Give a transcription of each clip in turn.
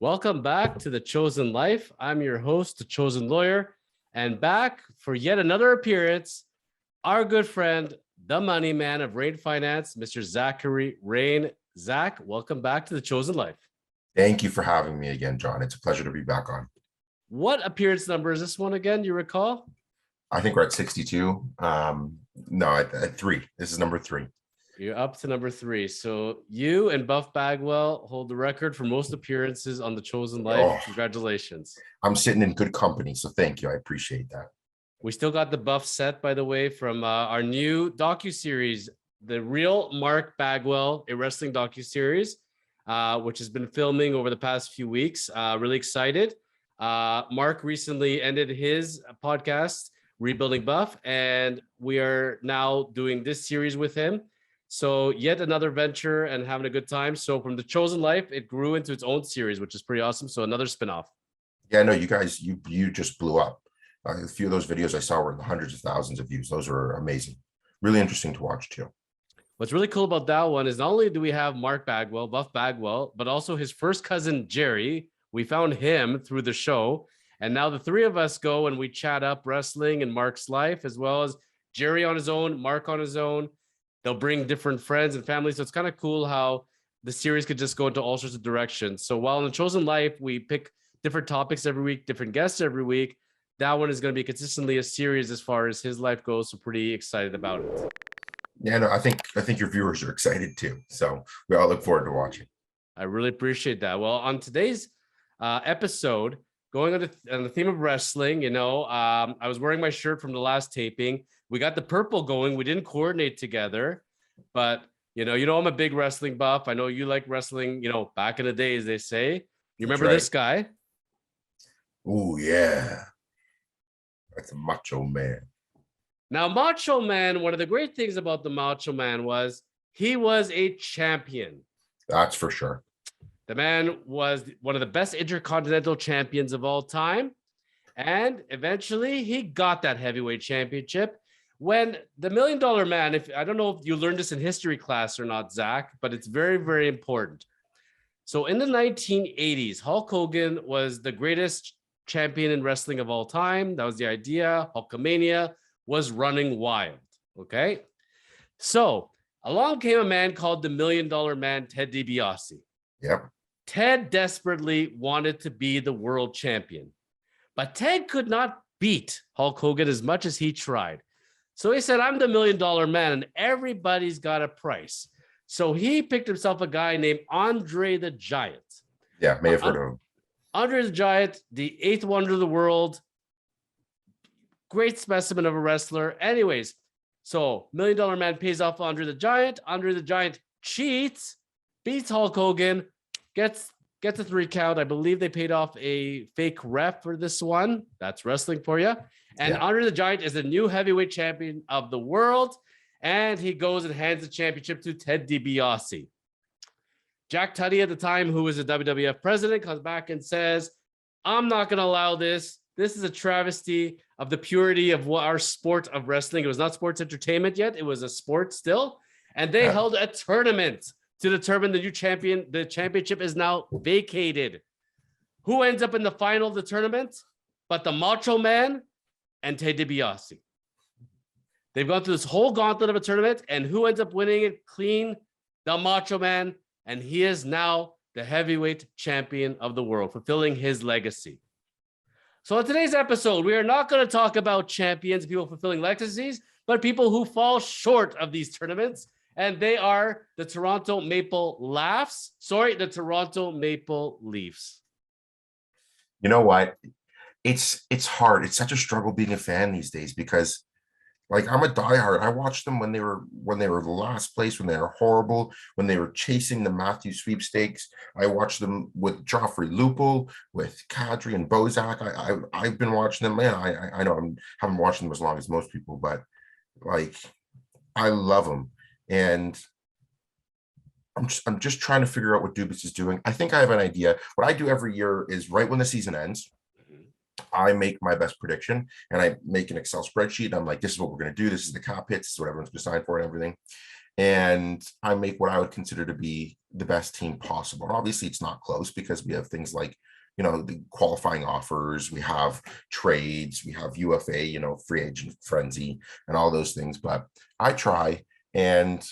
Welcome back to The Chosen Life. I'm your host, The Chosen Lawyer, and back for yet another appearance, our good friend, the money man of Rain Finance, Mr. Zachary Rain. Zach, welcome back to The Chosen Life. Thank you for having me again, John. It's a pleasure to be back on. What appearance number is this one again, you recall? I think we're at 62. No, at 3. This is number 3. You're up to number 3. So you and Buff Bagwell hold the record for most appearances on The Chosen Life. Oh, Congratulations. I'm sitting in good company, so thank you. I appreciate that. We still got the buff set, by the way, from our new docuseries, The Real Mark Bagwell, a wrestling docuseries, which has been filming over the past few weeks. Really excited. Mark recently ended his podcast, Rebuilding Buff, and we are now doing this series with him. So yet another venture and having a good time. So from The Chosen Life, it grew into its own series, which is pretty awesome. So another spinoff. Yeah, no, you guys, you just blew up. A few of those videos I saw were in the hundreds of thousands of views. Those were amazing. Really interesting to watch too. What's really cool about that one is not only do we have Mark Bagwell, Buff Bagwell, but also his first cousin, Jerry. We found him through the show. And now the three of us go and we chat up wrestling and Mark's life, as well as Jerry on his own, Mark on his own. They'll bring different friends and families. So it's kind of cool how the series could just go into all sorts of directions. So while in The Chosen Life, we pick different topics every week, different guests every week, that one is going to be consistently a series as far as his life goes. So pretty excited about it. Yeah, no, I think your viewers are excited too. So we all look forward to watching. I really appreciate that. Well, on today's episode, going on the theme of wrestling, I was wearing my shirt from the last taping. We got the purple going. We didn't coordinate together, but you know, I'm a big wrestling buff. I know you like wrestling, back in the day, as they say. You remember this guy? Oh, yeah. That's a Macho Man. Now, Macho Man, one of the great things about the Macho Man was he was a champion. That's for sure. The man was one of the best intercontinental champions of all time. And eventually he got that heavyweight championship when the $1 Million Man, I don't know if you learned this in history class or not, Zach, but it's very, very important. So in the 1980s, Hulk Hogan was the greatest champion in wrestling of all time. That was the idea. Hulkamania was running wild. Okay. So along came a man called the $1 Million Man, Ted DiBiase. Yep. Ted desperately wanted to be the world champion, but Ted could not beat Hulk Hogan as much as he tried. So he said, I'm the $1 Million Man and everybody's got a price. So he picked himself a guy named Andre the Giant. Yeah, may have heard of him. Andre the Giant, the 8th wonder of the world. Great specimen of a wrestler. Anyways, so $1 Million Man pays off Andre the Giant. Andre the Giant cheats, beats Hulk Hogan, gets a 3 count. I believe they paid off a fake ref for this one. That's wrestling for you. And yeah. Andre the Giant is the new heavyweight champion of the world. And he goes and hands the championship to Ted DiBiase. Jack Tutty at the time, who was the WWF president, comes back and says, I'm not going to allow this. This is a travesty of the purity of what our sport of wrestling. It was not sports entertainment yet. It was a sport still. And they held a tournament to determine the new champion. The championship is now vacated. Who ends up in the final of the tournament? But the Macho Man and Ted DiBiase. They've gone through this whole gauntlet of a tournament, and who ends up winning it clean? The Macho Man, and he is now the heavyweight champion of the world, fulfilling his legacy. So in today's episode, we are not going to talk about champions, people fulfilling legacies, but people who fall short of these tournaments. And they are the Toronto Maple Leafs. You know what? It's hard. It's such a struggle being a fan these days because, like, I'm a diehard. I watched them when they were the last place, when they were horrible, when they were chasing the Matthews sweepstakes. I watched them with Joffrey Lupul, with Kadri and Bozak. I've been watching them. Man, I know I haven't watched them as long as most people, but like, I love them. And I'm just trying to figure out what Dubas is doing. I think I have an idea. What I do every year is right when the season ends, I make my best prediction and I make an Excel spreadsheet. I'm like, this is what we're going to do. This is the cap hits. This is what everyone's going to sign for and everything. and I make what I would consider to be the best team possible. And obviously, it's not close because we have things like, the qualifying offers, we have trades, we have UFA, free agent frenzy, and all those things. But I try, and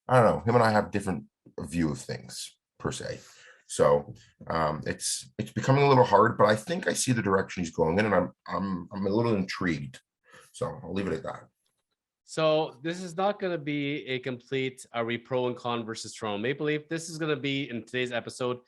I don't know, him and I have different view of things per se. So it's becoming a little hard, but I think I see the direction he's going in, and I'm a little intrigued. So I'll leave it at that. So this is not going to be a complete are we pro and con versus Toronto Maple Leaf. This is going to be, in today's episode,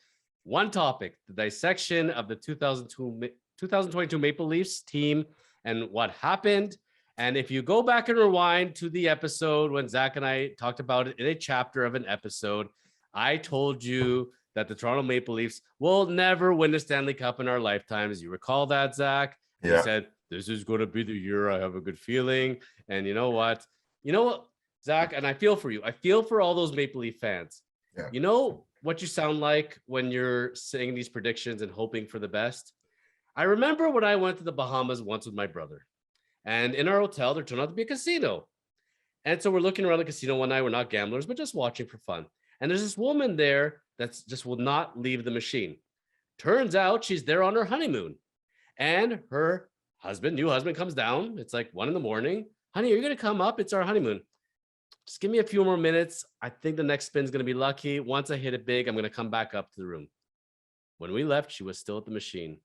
one topic: the dissection of the 2022 Maple Leafs team and what happened. And if you go back and rewind to the episode when Zach and I talked about it in a chapter of an episode, I told you that the Toronto Maple Leafs will never win the Stanley Cup in our lifetimes. You recall that, Zach? Yeah. He said, this is going to be the year. I have a good feeling. And you know what, Zach, and I feel for you. I feel for all those Maple Leaf fans. Yeah. You know what you sound like when you're saying these predictions and hoping for the best? I remember when I went to the Bahamas once with my brother. And in our hotel, there turned out to be a casino. And so we're looking around the casino one night. We're not gamblers, but just watching for fun. And there's this woman there that just will not leave the machine. Turns out she's there on her honeymoon. And her new husband comes down. It's like 1 a.m. Honey, are you going to come up? It's our honeymoon. Just give me a few more minutes. I think the next spin's going to be lucky. Once I hit it big, I'm going to come back up to the room. When we left, she was still at the machine.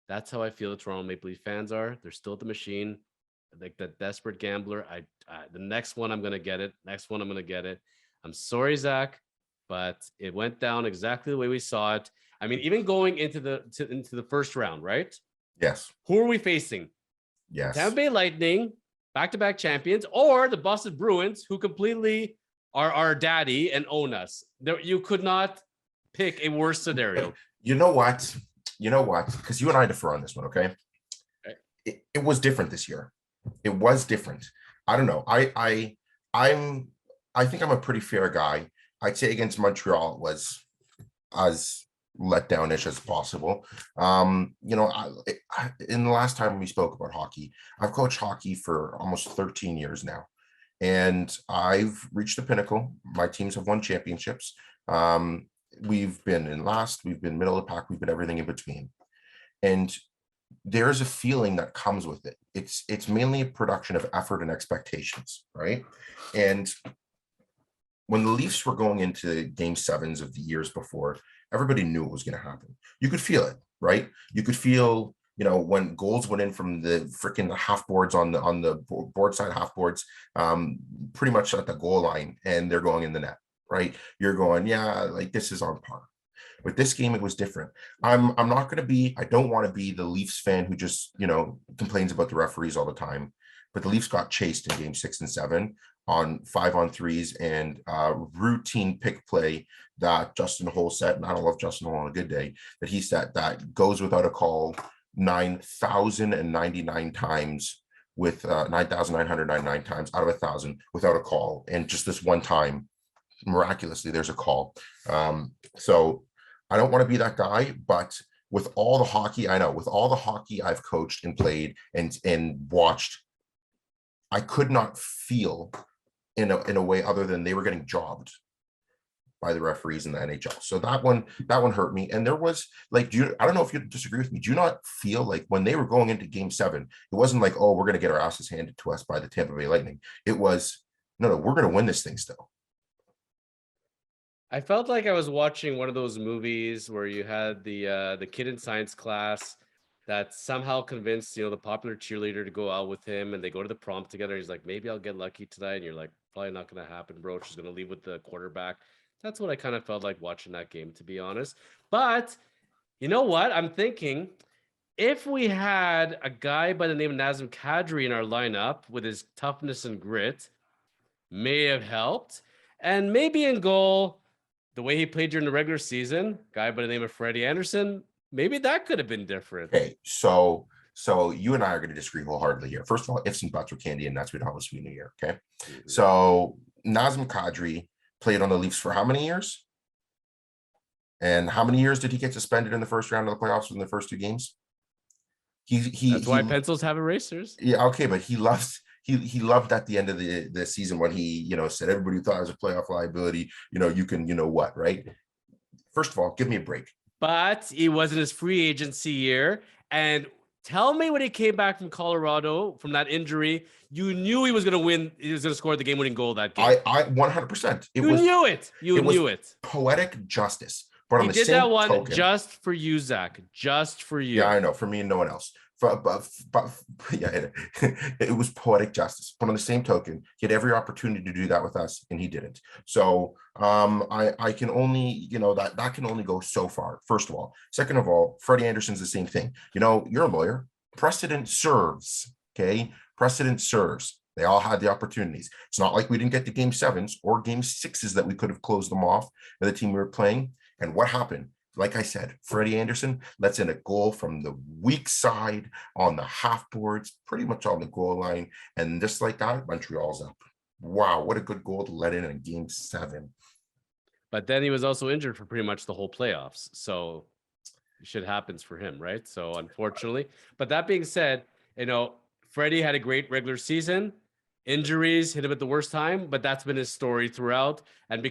That's how I feel the Toronto Maple Leaf fans are. They're still at the machine. Like that desperate gambler. The next one, I'm going to get it. Next one, I'm going to get it. I'm sorry, Zach, but it went down exactly the way we saw it. I mean, even going into the first round, right? Yes. Who are we facing? Yes. Tampa Bay Lightning, back-to-back champions, or the Boston Bruins, who completely are our daddy and own us. You could not pick a worse scenario. You know what? Because you and I differ on this one, okay? It was different this year. It was different. I don't know. I think I'm a pretty fair guy. I'd say against Montreal it was as let down-ish as possible. In the last time we spoke about hockey, I've coached hockey for almost 13 years now, and I've reached the pinnacle. My teams have won championships. We've been in last, we've been middle of the pack, we've been everything in between. And there's a feeling that comes with it. It's mainly a production of effort and expectations, right? And when the Leafs were going into game sevens of the years before, everybody knew it was going to happen. You could feel it, right? You could feel, when goals went in from the freaking half boards on the board side half boards, pretty much at the goal line, and they're going in the net, right? You're going, yeah, like this is on par. With this game, it was different. I don't want to be the Leafs fan who just, complains about the referees all the time. But the Leafs got chased in game 6 and 7 on 5-on-3s and routine pick play that Justin Holl set. And I don't love Justin Holl on a good day, that he set that goes without a call 9,099 times with 9,999 times out of 1,000 without a call. And just this one time, miraculously, there's a call. So I don't want to be that guy, but with all the hockey I've coached and played and watched, I could not feel in a way other than they were getting jobbed by the referees in the NHL. So that one hurt me. And there was like, I don't know if you disagree with me. Do you not feel like when they were going into game 7, it wasn't like, oh, we're going to get our asses handed to us by the Tampa Bay Lightning. It was, no, we're going to win this thing still. I felt like I was watching one of those movies where you had the kid in science class that somehow convinced, the popular cheerleader to go out with him, and they go to the prom together. He's like, maybe I'll get lucky tonight. And you're like, probably not going to happen, bro. She's going to leave with the quarterback. That's what I kind of felt like watching that game, to be honest. But you know what? I'm thinking if we had a guy by the name of Nazem Kadri in our lineup with his toughness and grit, may have helped. And maybe in goal, the way he played during the regular season, guy by the name of Freddie Anderson, maybe that could have been different. Okay, so you and I are going to disagree wholeheartedly here. First of all, ifs and buts are candy, and that's what always we New Year. Okay, so Nazem Kadri played on the Leafs for how many years? And how many years did he get suspended in the first round of the playoffs in the first 2 games? That's why pencils have erasers. Yeah, okay, but he loves he loved at the end of the season when he, said everybody thought I was a playoff liability. You can, what, right? First of all, give me a break. But he wasn't his free agency year. And tell me when he came back from Colorado from that injury, you knew he was going to win. He was going to score the game-winning goal that game. I 100%. You knew it. You knew it. Poetic justice. But he did that one just for you, Zach. Just for you. Yeah, I know. For me and no one else. But yeah, it was poetic justice. But on the same token, he had every opportunity to do that with us, and he didn't. So I can only, that can only go so far. First of all, second of all, Freddie Anderson's the same thing. You're a lawyer. Precedent serves. Okay, precedent serves. They all had the opportunities. It's not like we didn't get to game 7s or game 6s that we could have closed them off with the team we were playing. And what happened? Like I said, Freddie Anderson lets in a goal from the weak side on the half boards, pretty much on the goal line. And just like that, Montreal's up. Wow, what a good goal to let in game 7. But then he was also injured for pretty much the whole playoffs. So shit happens for him, right? So unfortunately. But that being said, Freddie had a great regular season. Injuries hit him at the worst time, but that's been his story throughout. And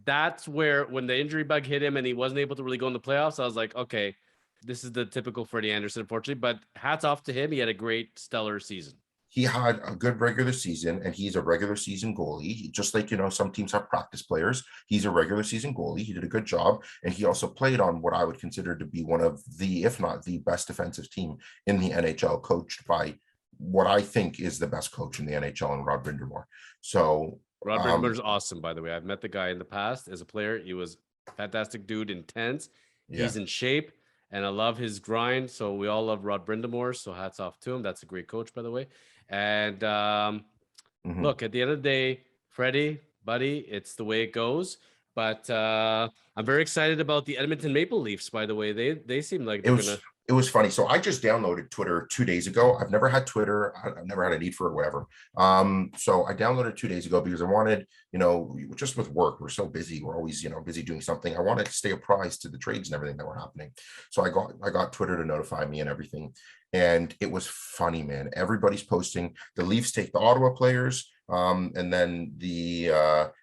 that's where, when the injury bug hit him and he wasn't able to really go in the playoffs, I was like, okay, this is the typical Freddie Anderson, unfortunately. But hats off to him. He had a great, stellar season. He had a good regular season, and he's a regular season goalie. Just like, some teams have practice players. He's a regular season goalie. He did a good job. And he also played on what I would consider to be one of the, if not the best defensive team in the NHL, coached by what I think is the best coach in the NHL, and Rod Brind'Amour. So Rod Brind'Amour's awesome, by the way. I've met the guy in the past as a player. He was a fantastic dude, intense. Yeah. He's in shape, and I love his grind. So we all love Rod Brind'Amour. So hats off to him. That's a great coach, by the way. And look, at the end of the day, Freddie, buddy, it's the way it goes. But I'm very excited about the Edmonton Maple Leafs, by the way. They seem like they're going to... It was funny. So I just downloaded Twitter 2 days ago. I've never had Twitter. I've never had a need for it, whatever. So I downloaded 2 days ago because I wanted, just with work, we're so busy. We're always, busy doing something. I wanted to stay apprised to the trades and everything that were happening. So I got Twitter to notify me and everything. And it was funny, man. Everybody's posting. The Leafs take the Ottawa players, and then the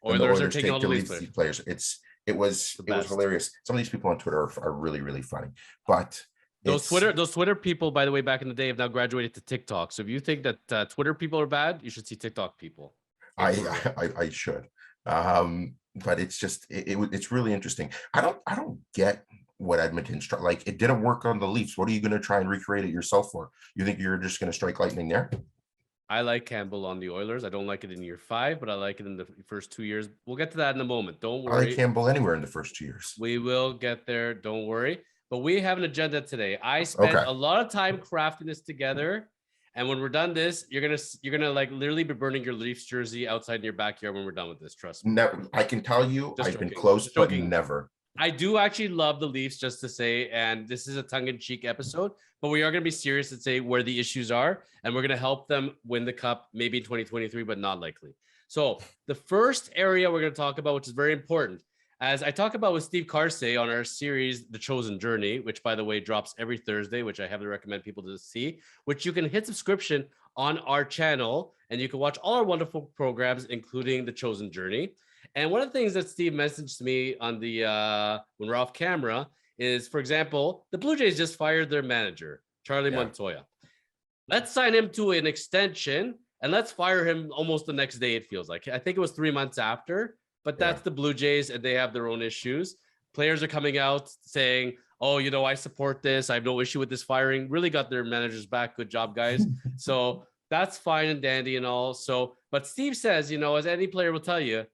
Oilers take the Leafs players. It was hilarious. Some of these people on Twitter are really, really funny. But those Twitter people, by the way, back in the day, have now graduated to TikTok. So if you think that Twitter people are bad, you should see TikTok people. I should. But it's just it's really interesting. I don't get what Edmonton's like. It didn't work on the Leafs. What are you going to try and recreate it yourself for? You think you're just going to strike lightning there? I like Campbell on the Oilers. I don't like it in year 5, but I like it in the first 2 years. We'll get to that in a moment. Don't worry. I like Campbell anywhere in the first 2 years. We will get there. Don't worry. But we have an agenda today. I spent a lot of time crafting this together. And when we're done this, you're gonna like literally be burning your Leafs jersey outside in your backyard when we're done with this. Trust me. Never. I can tell you, I've been close, but never. I do actually love the Leafs, just to say, and this is a tongue-in-cheek episode, but we are going to be serious and say where the issues are, and we're going to help them win the cup, maybe in 2023, but not likely. So the first area we're going to talk about, which is very important, as I talk about with Steve Carsey on our series, The Chosen Journey, which, by the way, drops every Thursday, which I heavily recommend people to see, which you can hit subscription on our channel, and you can watch all our wonderful programs, including The Chosen Journey. And one of the things that Steve messaged to me on the when we're off camera is, for example, the Blue Jays just fired their manager, Charlie Montoya. Let's sign him to an extension and let's fire him almost the next day, it feels like. I think it was 3 months after, but that's the Blue Jays, and they have their own issues. Players are coming out saying, oh, I support this. I have no issue with this firing. Really got their managers back. Good job, guys. So that's fine and dandy and all. So, but Steve says, as any player will tell you,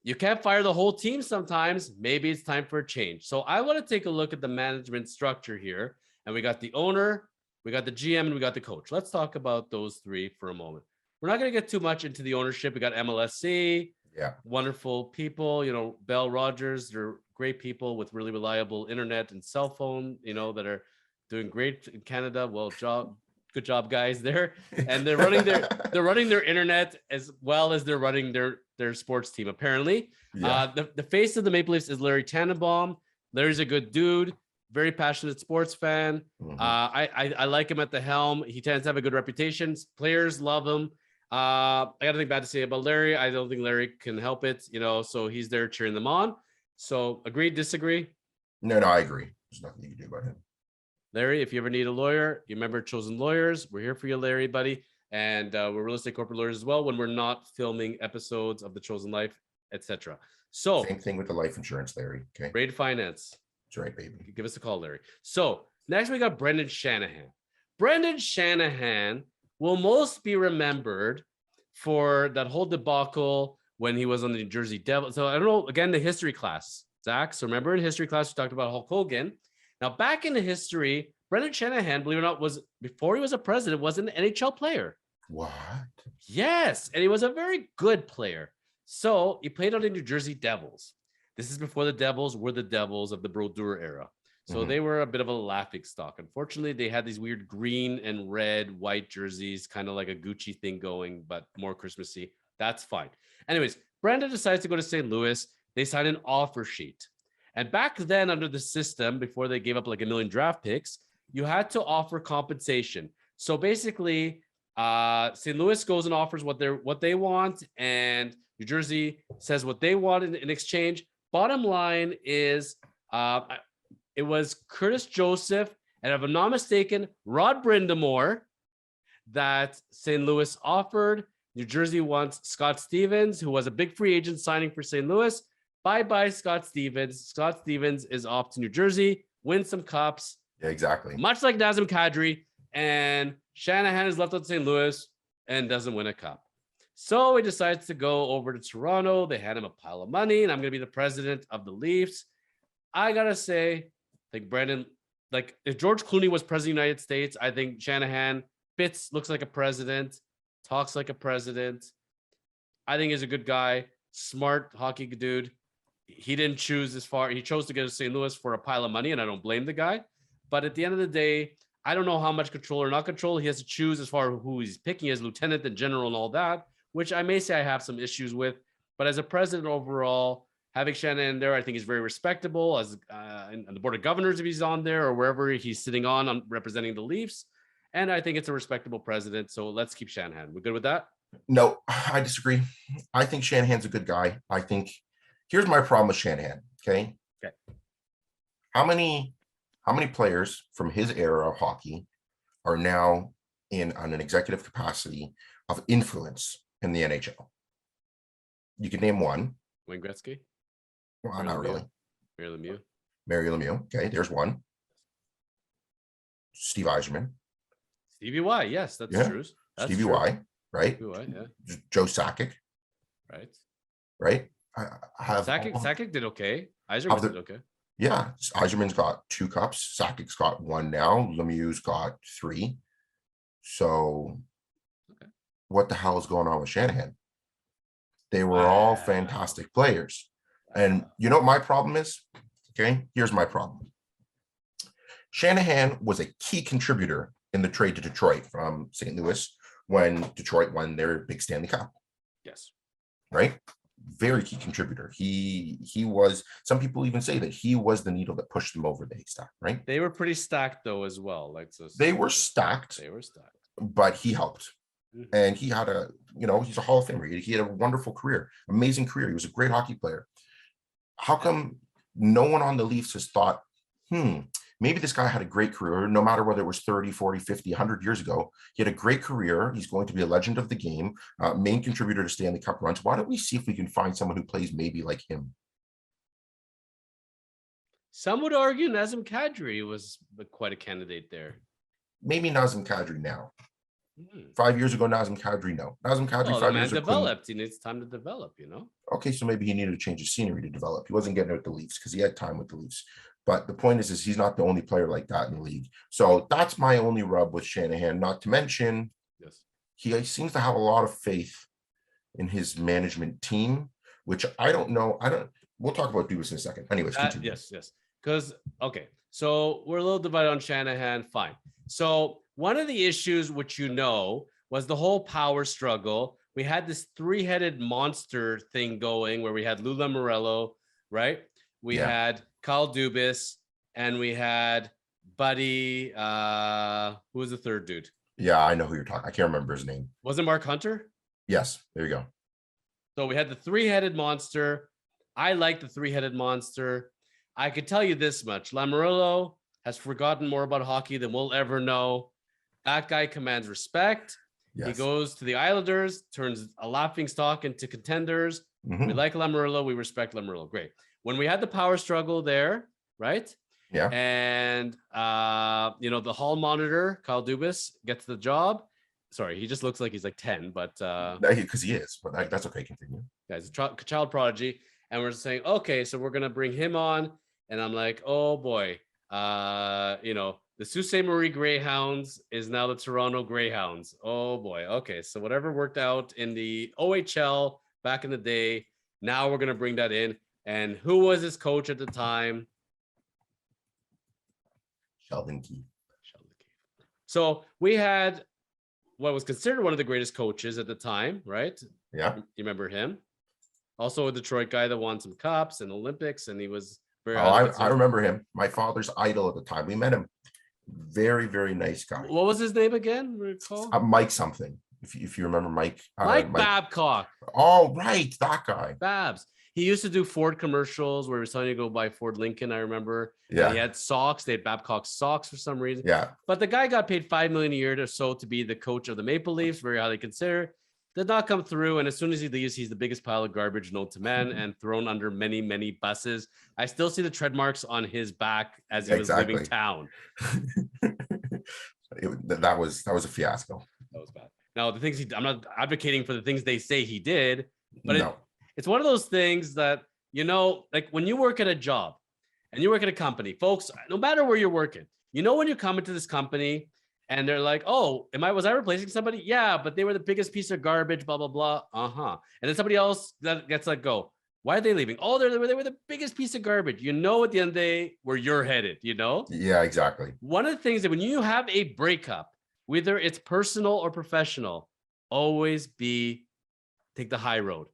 you can't fire the whole team sometimes. Maybe it's time for a change. So I want to take a look at the management structure here. And we got the owner, we got the GM, and we got the coach. Let's talk about those three for a moment. We're not going to get too much into the ownership. We got MLSC, wonderful people, Bell Rogers. They're great people with really reliable internet and cell phone, that are doing great in Canada. Good job, guys, there. And they're running their internet as well as they're running their sports team, apparently. The face of the Maple Leafs is Larry Tannenbaum. Larry's a good dude, very passionate sports fan. I like him at the helm. He tends to have a good reputation. Players love him. I got nothing bad to say about Larry. I don't think Larry can help it, so he's there cheering them on. So agree, disagree? No, I agree. There's nothing you can do about him. Larry, if you ever need a lawyer, you remember Chosen Lawyers. We're here for you, Larry, buddy. And we're real estate corporate lawyers as well when we're not filming episodes of The Chosen Life, etc. So Same thing with the life insurance, Larry. Okay. Raid Finance. That's right, baby. Give us a call, Larry. So next we got Brendan Shanahan. Brendan Shanahan will most be remembered for that whole debacle when he was on the New Jersey Devils. So I don't know, again, the history class, Zach. So remember in history class, we talked about Hulk Hogan. Now, back in the history, Brendan Shanahan, believe it or not, was before he was a president, was an NHL player. What? Yes, and he was a very good player. So he played on the New Jersey Devils. This is before the Devils were the Devils of the Brodeur era. So they were a bit of a laughing stock. Unfortunately, they had these weird green and red, white jerseys, kind of like a Gucci thing going, but more Christmassy. That's fine. Anyways, Brandon decides to go to St. Louis. They signed an offer sheet. And back then, under the system, before they gave up like 1 million draft picks, you had to offer compensation. So basically, St. Louis goes and offers what they want, and New Jersey says what they want in exchange. Bottom line is, it was Curtis Joseph, and if I'm not mistaken, Rod Brindamore that St. Louis offered. New Jersey wants Scott Stevens, who was a big free agent signing for St. Louis. Bye-bye, Scott Stevens. Scott Stevens is off to New Jersey, win some cups. Yeah, exactly. Much like Nazem Kadri, and Shanahan is left out St. Louis and doesn't win a cup. So he decides to go over to Toronto. They hand him a pile of money, and I'm going to be the president of the Leafs. I got to say, I think Brandon, like if George Clooney was president of the United States, I think Shanahan looks like a president, talks like a president. I think he's a good guy, smart hockey dude. He didn't choose as far. He chose to go to St. Louis for a pile of money, and I don't blame the guy. But at the end of the day, I don't know how much control or not control he has to choose as far as who he's picking as lieutenant and general and all that, which I may say I have some issues with. But as a president overall, having Shanahan there, I think is very respectable as and the board of governors if he's on there or wherever he's sitting on representing the Leafs. And I think it's a respectable president. So let's keep Shanahan. We good with that? No, I disagree. I think Shanahan's a good guy. I think here's my problem with Shanahan. Okay. How many players from his era of hockey are now on an executive capacity of influence in the NHL? You can name one. Wayne Gretzky? Well, not really. Mario Lemieux. Okay, there's one. Steve Yzerman. Stevie Y. Yes, that's true. That's Stevie true. Y. Right. Stevie Y, yeah. Joe Sakic. Right. I have Sakic did okay. Yzerman did okay. Yeah, Yzerman's got 2 cups. Sakic's got 1 now. Lemieux's got 3. So, what the hell is going on with Shanahan? They were all fantastic players. And you know what my problem is? Okay, here's my problem. Shanahan was a key contributor in the trade to Detroit from St. Louis when Detroit won their big Stanley Cup. Yes. Right? Very key contributor. He was, some people even say that he was the needle that pushed them over the haystack, right? They were pretty stacked though as well. They were stacked, but he helped. And he had he's a Hall of Famer. He had a wonderful career, amazing career. He was a great hockey player. How come no one on the Leafs has thought, maybe this guy had a great career, no matter whether it was 30, 40, 50, 100 years ago. He had a great career. He's going to be a legend of the game, main contributor to Stanley Cup runs. Why don't we see if we can find someone who plays maybe like him? Some would argue Nazem Kadri was quite a candidate there. Maybe Nazem Kadri now. 5 years ago, Nazem Kadri, no. Nazem Kadri, 5 years ago. Developed. He needs time to develop, Okay, so maybe he needed to change his scenery to develop. He wasn't getting it with the Leafs because he had time with the Leafs. But the point is he's not the only player like that in the league. So that's my only rub with Shanahan. Not to mention, he seems to have a lot of faith in his management team, which I don't know. We'll talk about Dubas in a second. Anyways, continue. Yes. Because, so we're a little divided on Shanahan. Fine. So one of the issues, which was the whole power struggle. We had this 3-headed monster thing going where we had Lou Lamoriello, right? We had Kyle Dubas, and we had Buddy. Who was the third dude? Yeah, I know who you're talking. I can't remember his name. Was it Mark Hunter? Yes, there you go. So we had the three-headed monster. I like the three-headed monster. I could tell you this much. Lamoriello has forgotten more about hockey than we'll ever know. That guy commands respect. Yes. He goes to the Islanders, turns a laughing stock into Contenders. We like Lamoriello. We respect Lamoriello. Great. When we had the power struggle there, right? Yeah. And, the hall monitor, Kyle Dubas, gets the job. Sorry, he just looks like he's like 10, but because he is, but that's okay. Continue. Guys, a child prodigy, and we're saying, okay, so we're gonna bring him on, and I'm like, oh boy, the Sault Ste. Marie Greyhounds is now the Toronto Greyhounds. Oh boy, okay, so whatever worked out in the OHL back in the day, now we're gonna bring that in. And who was his coach at the time? Sheldon Keefe. So we had what was considered one of the greatest coaches at the time, right? Yeah. You remember him? Also a Detroit guy that won some cups and Olympics, and he was very. I remember him. My father's idol at the time. We met him. Very, very nice guy. What was his name again? Recall? Mike something. If you remember Mike. Mike Babcock. Oh, right. That guy. Babs. He used to do Ford commercials where he was telling you to go buy Ford Lincoln, I remember. Yeah. And he had socks. They had Babcock socks for some reason. Yeah. But the guy got paid $5 million a year or so to be the coach of the Maple Leafs, very highly considered. Did not come through. And as soon as he leaves, he's the biggest pile of garbage known to man and thrown under many, many buses. I still see the tread marks on his back as he was leaving town. That was a fiasco. That was bad. Now, the things I'm not advocating for the things they say he did, but no. It's one of those things that, like when you work at a job and you work at a company, folks, no matter where you're working, when you come into this company and they're like, oh, was I replacing somebody? Yeah, but they were the biggest piece of garbage, blah, blah, blah. And then somebody else that gets let go. Why are they leaving? Oh, they were the biggest piece of garbage. At the end of the day, where you're headed, Yeah, exactly. One of the things that when you have a breakup, whether it's personal or professional, always take the high road.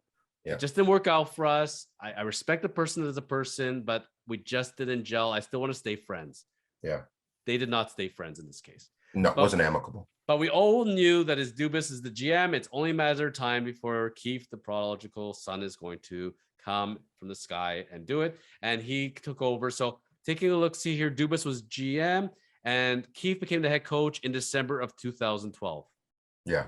Yeah. It just didn't work out for us. I respect the person as a person, but we just didn't gel. I still want to stay friends. Yeah. They did not stay friends in this case. No, it wasn't amicable. But we all knew that as Dubas is the GM, it's only a matter of time before Keefe, the prodigal son, is going to come from the sky and do it. And he took over. So taking a look, see here, Dubas was GM and Keefe became the head coach in December of 2012. Yeah.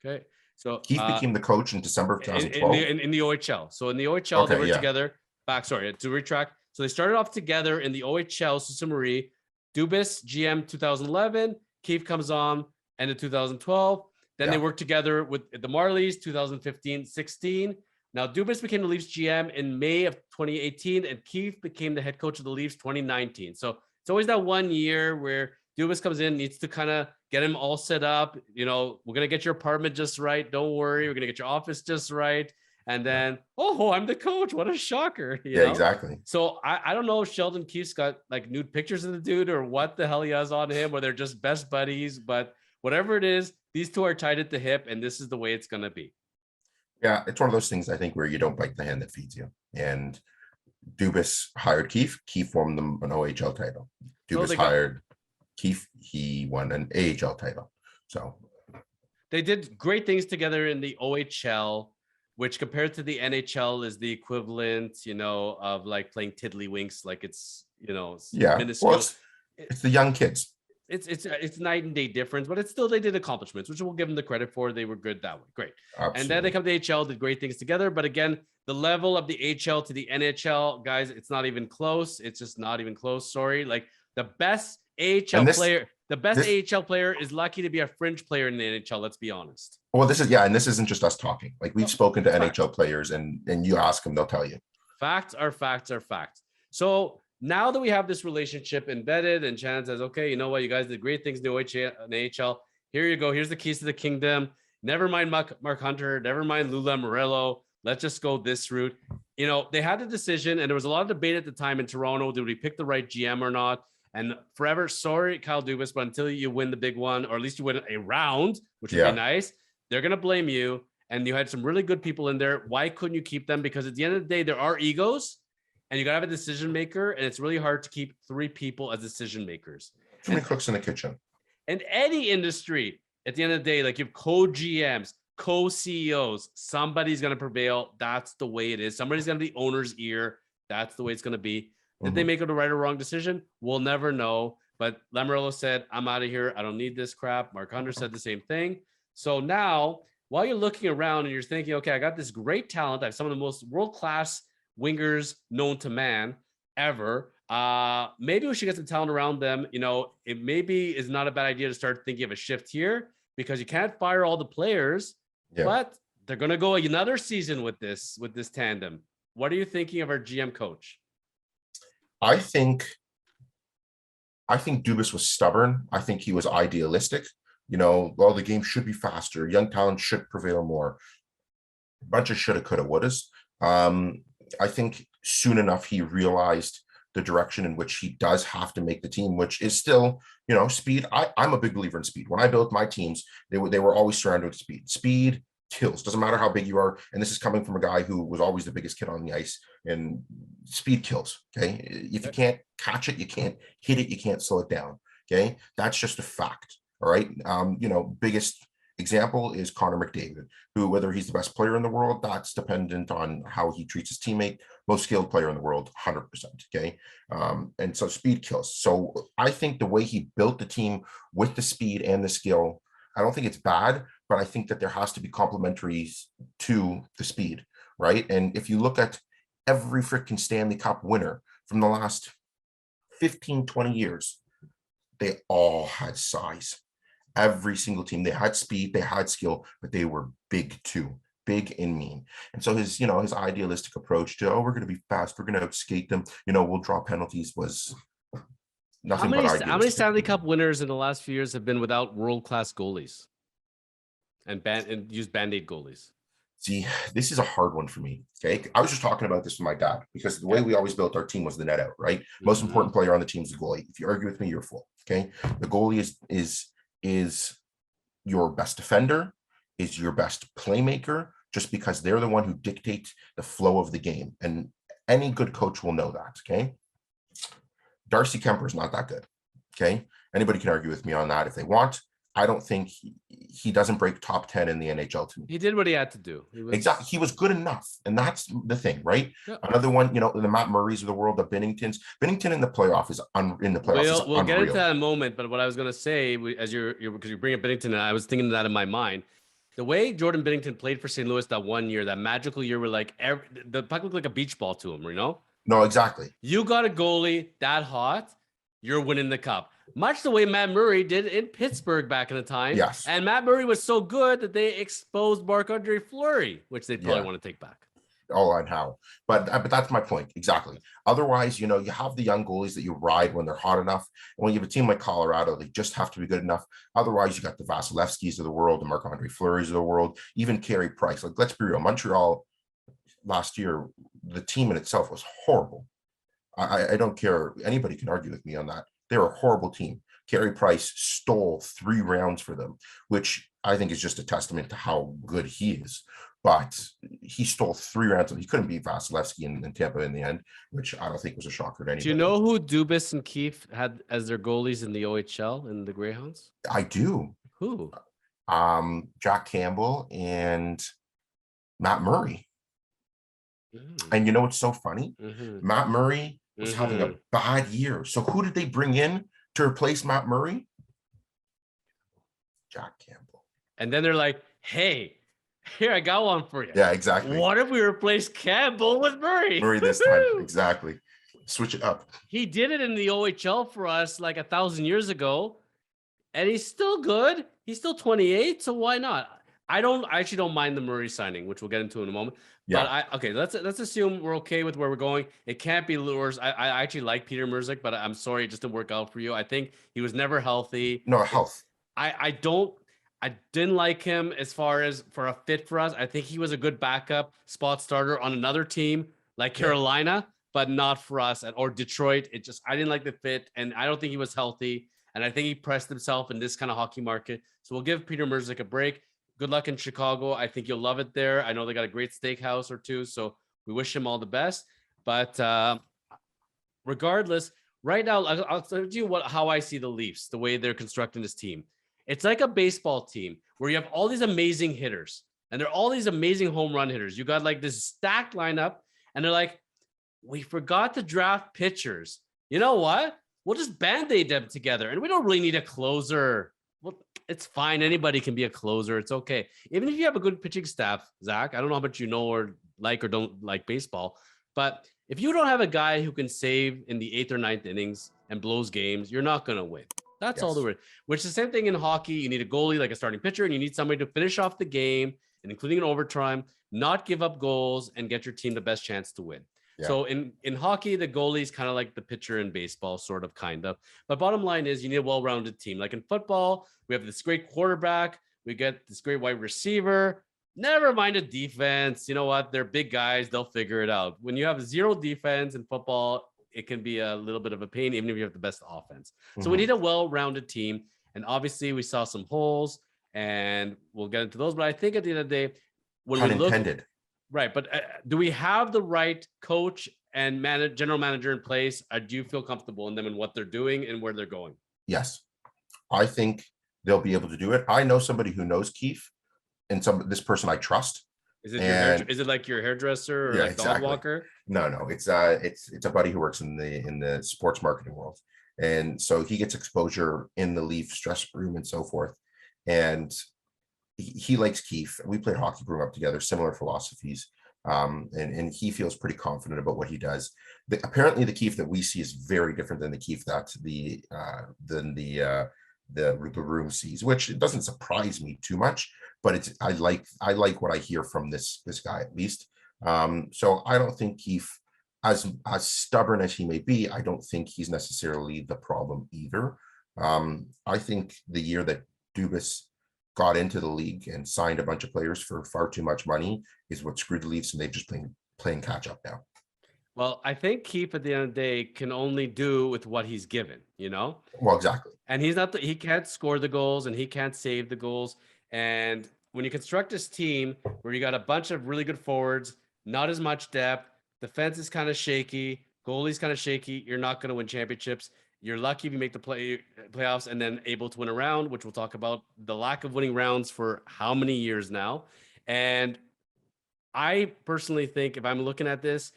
Okay. So Keefe became the coach in December of 2012 in the OHL. So in the OHL, they were together. To retract. So they started off together in the OHL, Sault Ste. Marie. Dubas, GM 2011. Keefe comes on end of 2012. Then they worked together with the Marlies 2015-16. Now Dubas became the Leafs GM in May of 2018, and Keefe became the head coach of the Leafs 2019. So it's always that 1 year where Dubas comes in, needs to kind of get him all set up. We're going to get your apartment just right. Don't worry. We're going to get your office just right. And then, I'm the coach. What a shocker. You know? Exactly. So I don't know if Sheldon Keefe's got like nude pictures of the dude or what the hell he has on him, or they're just best buddies. But whatever it is, these two are tied at the hip, and this is the way it's going to be. Yeah, it's one of those things, I think, where you don't bite the hand that feeds you. And Dubas hired Keefe. Keefe won them an OHL title. Dubas hired Keefe. He won an AHL title. So they did great things together in the OHL, which compared to the NHL is the equivalent, of like playing tiddlywinks. Like it's, minuscule. Well, it's the young kids. It's night and day difference, but it's still, they did accomplishments, which we'll give them the credit for. They were good that way. Great. Absolutely. And then they come to the HL, did great things together. But again, the level of the HL to the NHL, guys, it's not even close. It's just not even close. Sorry. Like the best AHL player is lucky to be a fringe player in the NHL. Let's be honest. Well, this isn't just us talking. Like we've spoken to NHL players and you ask them, they'll tell you. Facts are facts are facts. So now that we have this relationship embedded and Shannon says, okay, you know what? You guys did great things in the AHL. Here you go. Here's the keys to the kingdom. Never mind Mark Hunter. Never mind Lou Lamoriello. Let's just go this route. They had the decision and there was a lot of debate at the time in Toronto. Did we pick the right GM or not? And forever, sorry, Kyle Dubas, but until you win the big one, or at least you win a round, which would be nice, they're going to blame you. And you had some really good people in there. Why couldn't you keep them? Because at the end of the day, there are egos and you got to have a decision maker. And it's really hard to keep three people as decision makers. Too many cooks in the kitchen. And any industry, at the end of the day, like you have co-GMs, co-CEOs. Somebody's going to prevail. That's the way it is. Somebody's going to be the owner's ear. That's the way it's going to be. Did they make it the right or wrong decision? We'll never know. But Lamoriello said, I'm out of here. I don't need this crap. Mark Hunter said the same thing. So now, while you're looking around and you're thinking, okay, I got this great talent. I have some of the most world-class wingers known to man ever. Maybe we should get some talent around them. You know, it maybe is not a bad idea to start thinking of a shift here because you can't fire all the players, but they're going to go another season with this tandem. What are you thinking of our GM coach? I think Dubas was stubborn. I think he was idealistic. You know, well, the game should be faster. Young talent should prevail more. A bunch of shoulda, coulda, wouldas. I think soon enough he realized the direction in which he does have to make the team, which is still, you know, speed. I'm a big believer in speed. When I built my teams, they were always surrounded with speed. Speed kills. Doesn't matter how big you are. And this is coming from a guy who was always the biggest kid on the ice. And speed kills. Okay. If you can't catch it, you can't hit it, you can't slow it down. Okay. That's just a fact. All right. You know, biggest example is Connor McDavid, who, whether he's the best player in the world, that's dependent on how he treats his teammate. Most skilled player in the world, 100%. Okay. And so speed kills. So I think the way he built the team with the speed and the skill, I don't think it's bad, but I think that there has to be complementaries to the speed, right? And if you look at every freaking Stanley Cup winner from the last 15, 20 years, they all had size. Every single team, they had speed, they had skill, but they were big too, big and mean. And so his, you know, his idealistic approach to, we're going to be fast, we're going to skate them, you know, we'll draw penalties was nothing but idealistic. How many Stanley Cup winners in the last few years have been without world-class goalies and used Band-Aid goalies? See, this is a hard one for me. Okay. I was just talking about this with my dad because the way we always built our team was the net out, right? Most important player on the team is the goalie. If you argue with me, you're a fool. Okay. The goalie is your best defender, is your best playmaker, just because they're the one who dictates the flow of the game. And any good coach will know that. Okay. Darcy Kemper is not that good. Okay. Anybody can argue with me on that if they want. I don't think he doesn't break top 10 in the NHL to me. He did what he had to do. Exactly. He was good enough. And that's the thing, right? Yeah. Another one, you know, the Matt Murrays of the world, the Binnington in the playoff is We'll get into that in a moment. But what I was going to say, because you bring up Binnington, and I was thinking that in my mind, the way Jordan Binnington played for St. Louis that one year, that magical year where like the puck looked like a beach ball to him, you know? No, exactly. You got a goalie that hot, you're winning the cup. Much the way Matt Murray did in Pittsburgh back in the time. Yes. And Matt Murray was so good that they exposed Marc-Andre Fleury, which they probably want to take back. Oh, and how. But that's my point. Exactly. Otherwise, you know, you have the young goalies that you ride when they're hot enough. And when you have a team like Colorado, they just have to be good enough. Otherwise, you got the Vasilevskis of the world, the Marc-Andre Fleury's of the world, even Carey Price. Like, let's be real. Montreal last year, the team in itself was horrible. I don't care. Anybody can argue with me on that. They're a horrible team. Carey Price stole 3 rounds for them, which I think is just a testament to how good he is. But he stole 3 rounds. He couldn't beat Vasilevsky in Tampa in the end, which I don't think was a shocker to anybody. Do you know who Dubas and Keefe had as their goalies in the OHL in the Greyhounds? I do. Who? Jack Campbell and Matt Murray. And you know what's so funny? Matt Murray was having a bad year. So who did they bring in to replace Matt Murray? Jack Campbell. And then they're like, hey, here, I got one for you. Yeah, exactly. What if we replace Campbell with Murray? Murray this time. Exactly. Switch it up. He did it in the OHL for us like 1,000 years ago. And he's still good. He's still 28. So why not? I actually don't mind the Murray signing, which we'll get into in a moment. Yeah. But let's assume we're okay with where we're going. It can't be Lures. I actually like Petr Mrazek, but I'm sorry it just didn't work out for you. I think he was never healthy. No, health. I didn't like him as far as for a fit for us. I think he was a good backup spot starter on another team like Carolina, but not for us or Detroit. I didn't like the fit, and I don't think he was healthy. And I think he pressed himself in this kind of hockey market. So we'll give Petr Mrazek a break. Good luck in Chicago. I think you'll love it there. I know they got a great steakhouse or two, so we wish him all the best. But regardless, right now, I'll tell you how I see the Leafs, the way they're constructing this team. It's like a baseball team where you have all these amazing hitters and they're all these amazing home run hitters. You got like this stacked lineup and they're like, we forgot to draft pitchers. You know what? We'll just band-aid them together and we don't really need a closer. Well, it's fine. Anybody can be a closer. It's okay. Even if you have a good pitching staff, Zach, I don't know how much you know or don't like baseball, but if you don't have a guy who can save in the 8th or 9th innings and blows games, you're not going to win. That's all there is. Which is the same thing in hockey. You need a goalie, like a starting pitcher, and you need somebody to finish off the game, and including in overtime, not give up goals and get your team the best chance to win. Yeah. So in hockey, the goalie is kind of like the pitcher in baseball, sort of, kind of. But bottom line is you need a well-rounded team. Like in football, we have this great quarterback. We get this great wide receiver. Never mind a defense. You know what? They're big guys. They'll figure it out. When you have zero defense in football, it can be a little bit of a pain, even if you have the best offense. So we need a well-rounded team. And obviously we saw some holes and we'll get into those. But I think at the end of the day, when we look, right. But do we have the right coach and general manager in place? Do you feel comfortable in them and what they're doing and where they're going? Yes. I think they'll be able to do it. I know somebody who knows Keefe and this person I trust. Is it is it like your hairdresser or like dog walker? No, it's a buddy who works in the sports marketing world. And so he gets exposure in the Leafs dressing room and so forth. And he likes Keefe. We played hockey growing up together, similar philosophies. And he feels pretty confident about what he does. Apparently the Keefe that we see is very different than the Keefe that the room sees, which it doesn't surprise me too much, but I like what I hear from this guy at least. So I don't think Keefe, as stubborn as he may be, I don't think he's necessarily the problem either. I think the year that Dubas got into the league and signed a bunch of players for far too much money is what screwed the Leafs, and they've just playing catch up now. Well, I think Keefe at the end of the day can only do with what he's given, you know? Well, exactly. And he can't score the goals and he can't save the goals. And when you construct this team where you got a bunch of really good forwards, not as much depth, defense is kind of shaky, goalie's kind of shaky, you're not going to win championships. You're lucky if you make the playoffs and then able to win a round, which we'll talk about the lack of winning rounds for how many years now. And I personally think if I'm looking at this,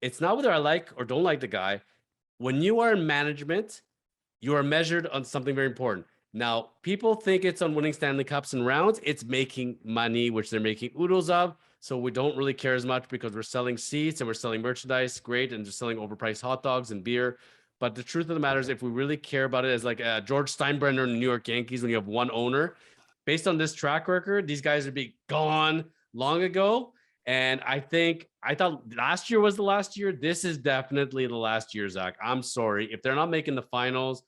it's not whether I like or don't like the guy. When you are in management, you are measured on something very important. Now, people think it's on winning Stanley Cups and rounds. It's making money, which they're making oodles of. So we don't really care as much because we're selling seats and we're selling merchandise. Great. And just selling overpriced hot dogs and beer. But the truth of the matter is, if we really care about it as like George Steinbrenner in the New York Yankees, when you have one owner, based on this track record, these guys would be gone long ago. And I thought last year was the last year. This is definitely the last year, Zach. I'm sorry. If they're not making the finals,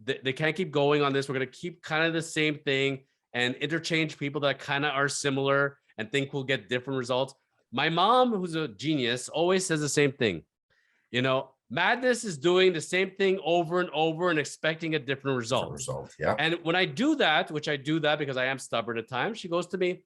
they can't keep going on this. We're going to keep kind of the same thing and interchange people that kind of are similar and think we'll get different results. My mom, who's a genius, always says the same thing. You know, madness is doing the same thing over and over and expecting a different result. Yeah. And when I do that, which I do that because I am stubborn at times, she goes to me,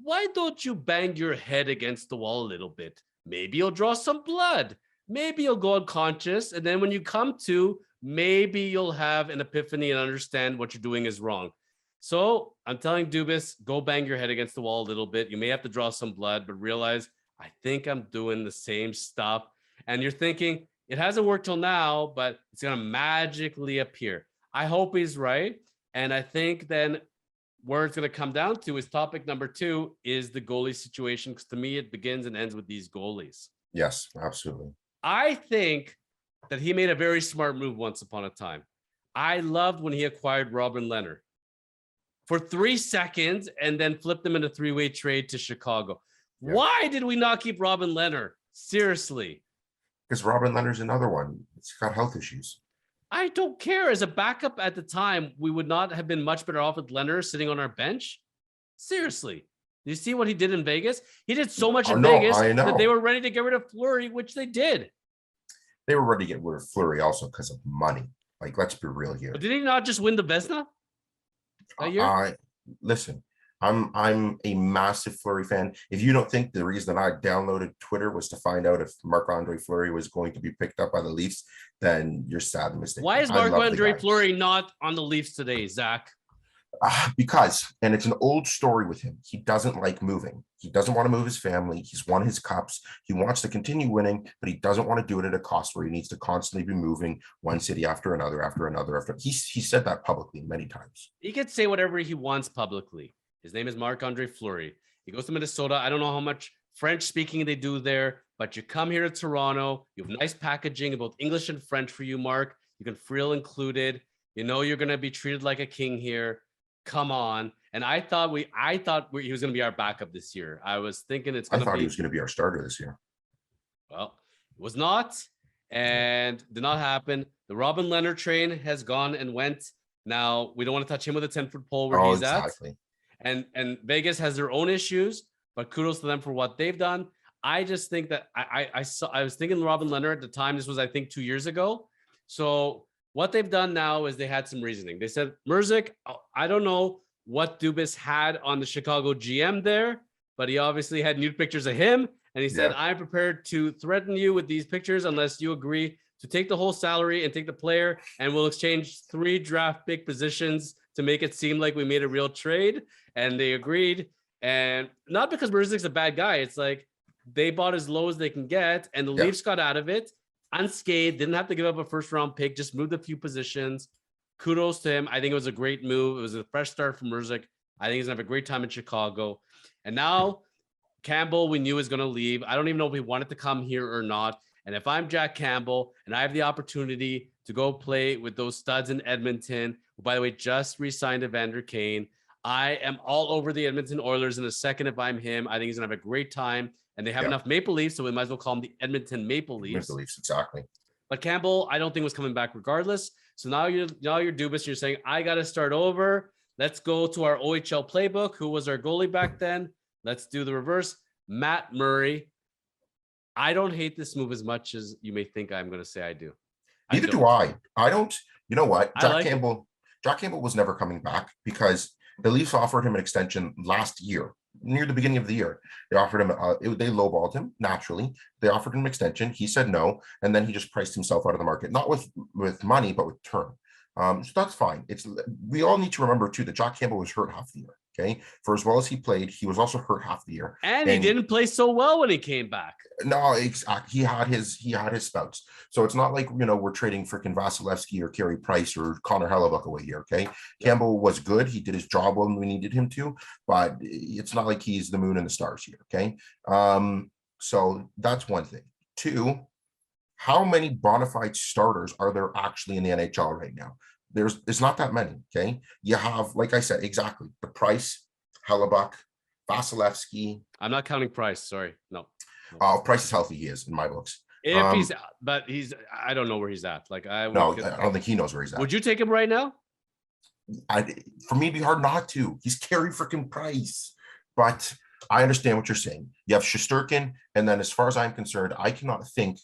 why don't you bang your head against the wall a little bit? Maybe you'll draw some blood. Maybe you'll go unconscious. And then when you come to, maybe you'll have an epiphany and understand what you're doing is wrong. So I'm telling Dubas, go bang your head against the wall a little bit. You may have to draw some blood, but realize I think I'm doing the same stuff. And you're thinking it hasn't worked till now, but it's going to magically appear. I hope he's right. And I think then where it's going to come down to is topic number 2 is the goalie situation. Because to me, it begins and ends with these goalies. Yes, absolutely. I think that he made a very smart move once upon a time. I loved when he acquired Robin Lehner for 3 seconds and then flipped him in a 3-way trade to Chicago. Yeah. Why did we not keep Robin Lehner? Seriously. Because Robin Lehner's another one. It's got health issues. I don't care. As a backup at the time, we would not have been much better off with Lehner sitting on our bench. Seriously. Do you see what he did in Vegas? He did so much in Vegas that they were ready to get rid of Fleury, which they did. They were ready to get rid of Fleury also because of money. Like, let's be real here. But did he not just win the Vezina that year? Listen, I'm a massive Fleury fan. If you don't think the reason that I downloaded Twitter was to find out if Marc-Andre Fleury was going to be picked up by the Leafs, then you're sad and mistaken. Why is Marc-Andre Fleury not on the Leafs today, Zach? Because, and it's an old story with him, he doesn't like moving. He doesn't want to move his family. He's won his cups. He wants to continue winning, but he doesn't want to do it at a cost where he needs to constantly be moving one city after another, after another. He said that publicly many times. He could say whatever he wants publicly. His name is Marc-Andre Fleury. He goes to Minnesota. I don't know how much French speaking they do there, but you come here to Toronto. You have nice packaging, both English and French for you, Mark. You can frill included. You know you're going to be treated like a king here. Come on. And I thought he was going to be our backup this year. I was thinking it's going to be. I thought he was going to be our starter this year. Well, it was not, and did not happen. The Robin Leonard train has gone and went. Now we don't want to touch him with a 10-foot pole where he's exactly. at. And Vegas has their own issues, but kudos to them for what they've done. I just think that I was thinking Robin Leonard at the time. This was, I think, 2 years ago. So what they've done now is they had some reasoning. They said, Mrazek, I don't know what Dubas had on the Chicago GM there, but he obviously had nude pictures of him. And he said, I'm prepared to threaten you with these pictures unless you agree to take the whole salary and take the player, and we'll exchange 3 draft pick positions to make it seem like we made a real trade. And they agreed. And not because Mrazek's a bad guy. It's like they bought as low as they can get, and the Leafs got out of it unscathed, didn't have to give up a first-round pick, just moved a few positions. Kudos to him. I think it was a great move. It was a fresh start for Mrazek. I think he's going to have a great time in Chicago. And now Campbell, we knew was going to leave. I don't even know if he wanted to come here or not. And if I'm Jack Campbell and I have the opportunity to go play with those studs in Edmonton, who, by the way, just re-signed Evander Kane, I am all over the Edmonton Oilers in a second if I'm him. I think he's going to have a great time. And they have enough Maple Leafs, so we might as well call them the Edmonton Maple Leafs. Maple Leafs, exactly. But Campbell, I don't think was coming back regardless. So now you're Dubas. You're saying, I got to start over. Let's go to our OHL playbook. Who was our goalie back then? Let's do the reverse. Matt Murray. I don't hate this move as much as you may think I'm going to say I do. Neither do I. I don't. You know what? Jack Campbell was never coming back because the Leafs offered him an extension last year. Near the beginning of the year, they offered him, they lowballed him naturally. They offered him an extension. He said no. And then he just priced himself out of the market, not with money, but with term. So that's fine. We all need to remember too, that Jack Campbell was hurt half the year. Okay. For as well as he played, he was also hurt half the year. And he didn't play so well when he came back. No, exactly. He had his spouts. So it's not like, we're trading freaking Vasilevsky or Carey Price or Connor Hellebuck away here. Okay. Campbell was good. He did his job when we needed him to, but it's not like he's the moon and the stars here. Okay. So that's one thing. 2, how many bona fide starters are there actually in the NHL right now? There's not that many. Okay. You have, like I said, exactly the Price, Hellebuck, Vasilevsky. I'm not counting Price. Sorry. No. Price is healthy. He is in my books. If I don't know where he's at. Like I don't think he knows where he's at. Would you take him right now? For me, it'd be hard not to. He's Carey freaking Price. But I understand what you're saying. You have Shesterkin, and then as far as I'm concerned, I cannot think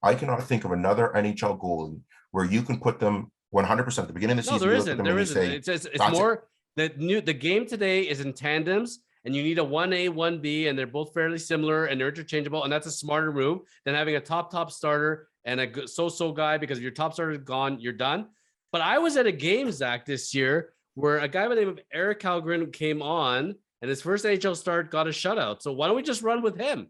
of another NHL goalie where you can put them 100% at the beginning of the season. No, there isn't. It's more that the game today is in tandems, and you need a 1A, 1B, and they're both fairly similar and they're interchangeable. And that's a smarter move than having a top starter and a so-so guy, because if your top starter is gone, you're done. But I was at a game, Zach, this year where a guy by the name of Eric Hallgren came on, and his first NHL start got a shutout. So why don't we just run with him?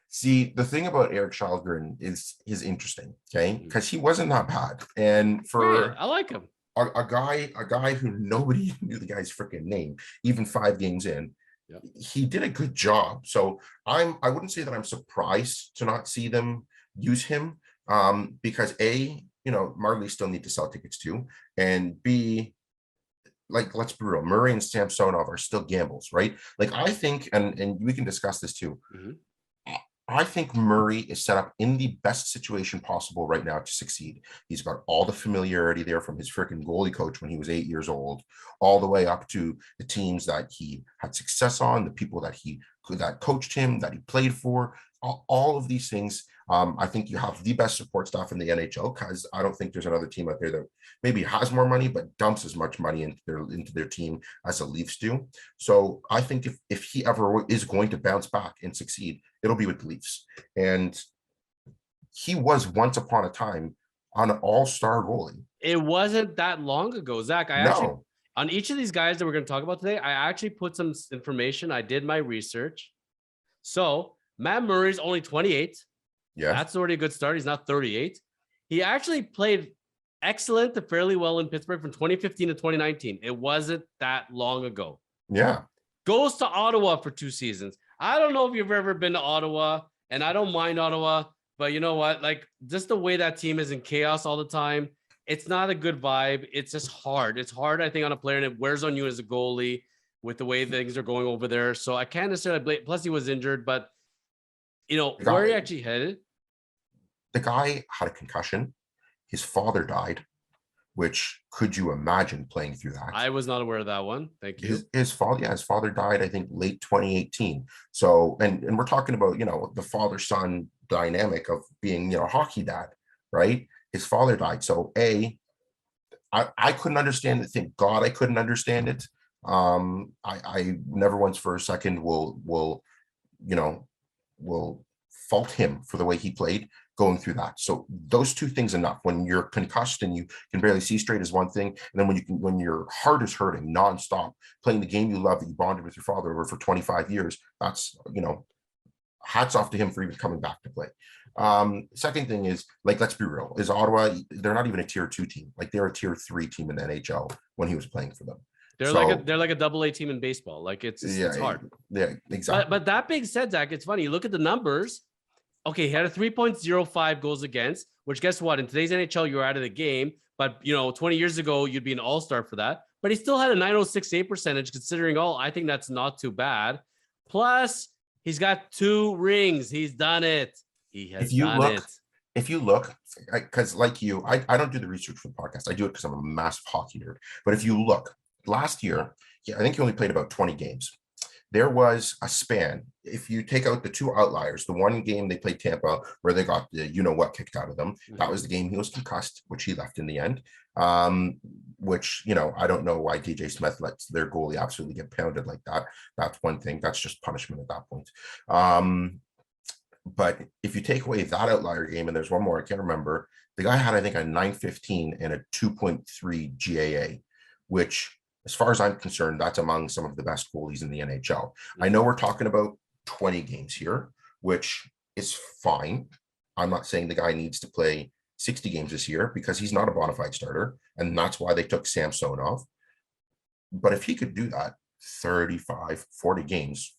See, the thing about Eric Hallgren is interesting, okay? Because he wasn't that bad. And I like him. A guy who nobody knew the guy's freaking name, even 5 games in, he did a good job. So I wouldn't say that I'm surprised to not see them use him, because A, Marley still need to sell tickets too, and B, like, let's be real, Murray and Samsonov are still gambles, right? Like, I think, and we can discuss this too. I think Murray is set up in the best situation possible right now to succeed. He's got all the familiarity there from his freaking goalie coach when he was 8 years old, all the way up to the teams that he had success on, the people that coached him, that he played for, all of these things. I think you have the best support staff in the NHL, because I don't think there's another team out there that maybe has more money but dumps as much money into their team as the Leafs do. So I think if he ever is going to bounce back and succeed, it'll be with the Leafs. And he was once upon a time an all-star goalie. It wasn't that long ago, Zach. On each of these guys that we're going to talk about today, I actually put some information. I did my research. So Matt Murray's only 28. Yes. That's already a good start. He's not 38. He actually played excellent to fairly well in Pittsburgh from 2015 to 2019. It wasn't that long ago. Yeah. Goes to Ottawa for 2 seasons. I don't know if you've ever been to Ottawa, and I don't mind Ottawa, but you know what? Like, just the way that team is in chaos all the time, it's not a good vibe. It's just hard. It's hard, I think, on a player, and it wears on you as a goalie with the way things are going over there. So I can't necessarily blame. Plus, he was injured, but where he actually headed. The guy had a concussion. His father died, which, could you imagine playing through that? I was not aware of that one. Thank you. His father died, I think, late 2018. So, and we're talking about, the father-son dynamic of being, a hockey dad, right? His father died. So I couldn't understand it. Thank God I couldn't understand it. I never once for a second will fault him for the way he played going through that. So those two things enough. When you're concussed and you can barely see straight is one thing, and then when your heart is hurting nonstop, playing the game you love that you bonded with your father over for 25 years, that's hats off to him for even coming back to play. Second thing is, like, let's be real, is Ottawa, they're not even a tier 2 team. Like, they're a tier 3 team in the NHL when he was playing for them. They're like a AA team in baseball. Like, it's hard. Yeah, exactly. But that being said, Zach, it's funny. You look at the numbers. Okay, he had a 3.05 goals against, which, guess what? In today's NHL, you're out of the game. But, 20 years ago, you'd be an all-star for that. But he still had a 906 save percentage, considering all. I think that's not too bad. Plus, he's got 2 rings. He's done it. He has done it. If you look, because like you, I don't do the research for the podcast. I do it because I'm a massive hockey nerd. But if you look, last year, I think he only played about 20 games. There was a span. If you take out the 2 outliers, the one game they played Tampa where they got the what kicked out of them, that was the game he was concussed, which he left in the end. Which, I don't know why DJ Smith lets their goalie absolutely get pounded like that. That's one thing. That's just punishment at that point. But if you take away that outlier game, and there's one more, I can't remember, the guy had, I think, a 915 and a 2.3 GAA, which, as far as I'm concerned, that's among some of the best goalies in the NHL. I know we're talking about 20 games here, which is fine. I'm not saying the guy needs to play 60 games this year because he's not a bona fide starter, and that's why they took Samsonov. But if he could do that 35, 40 games.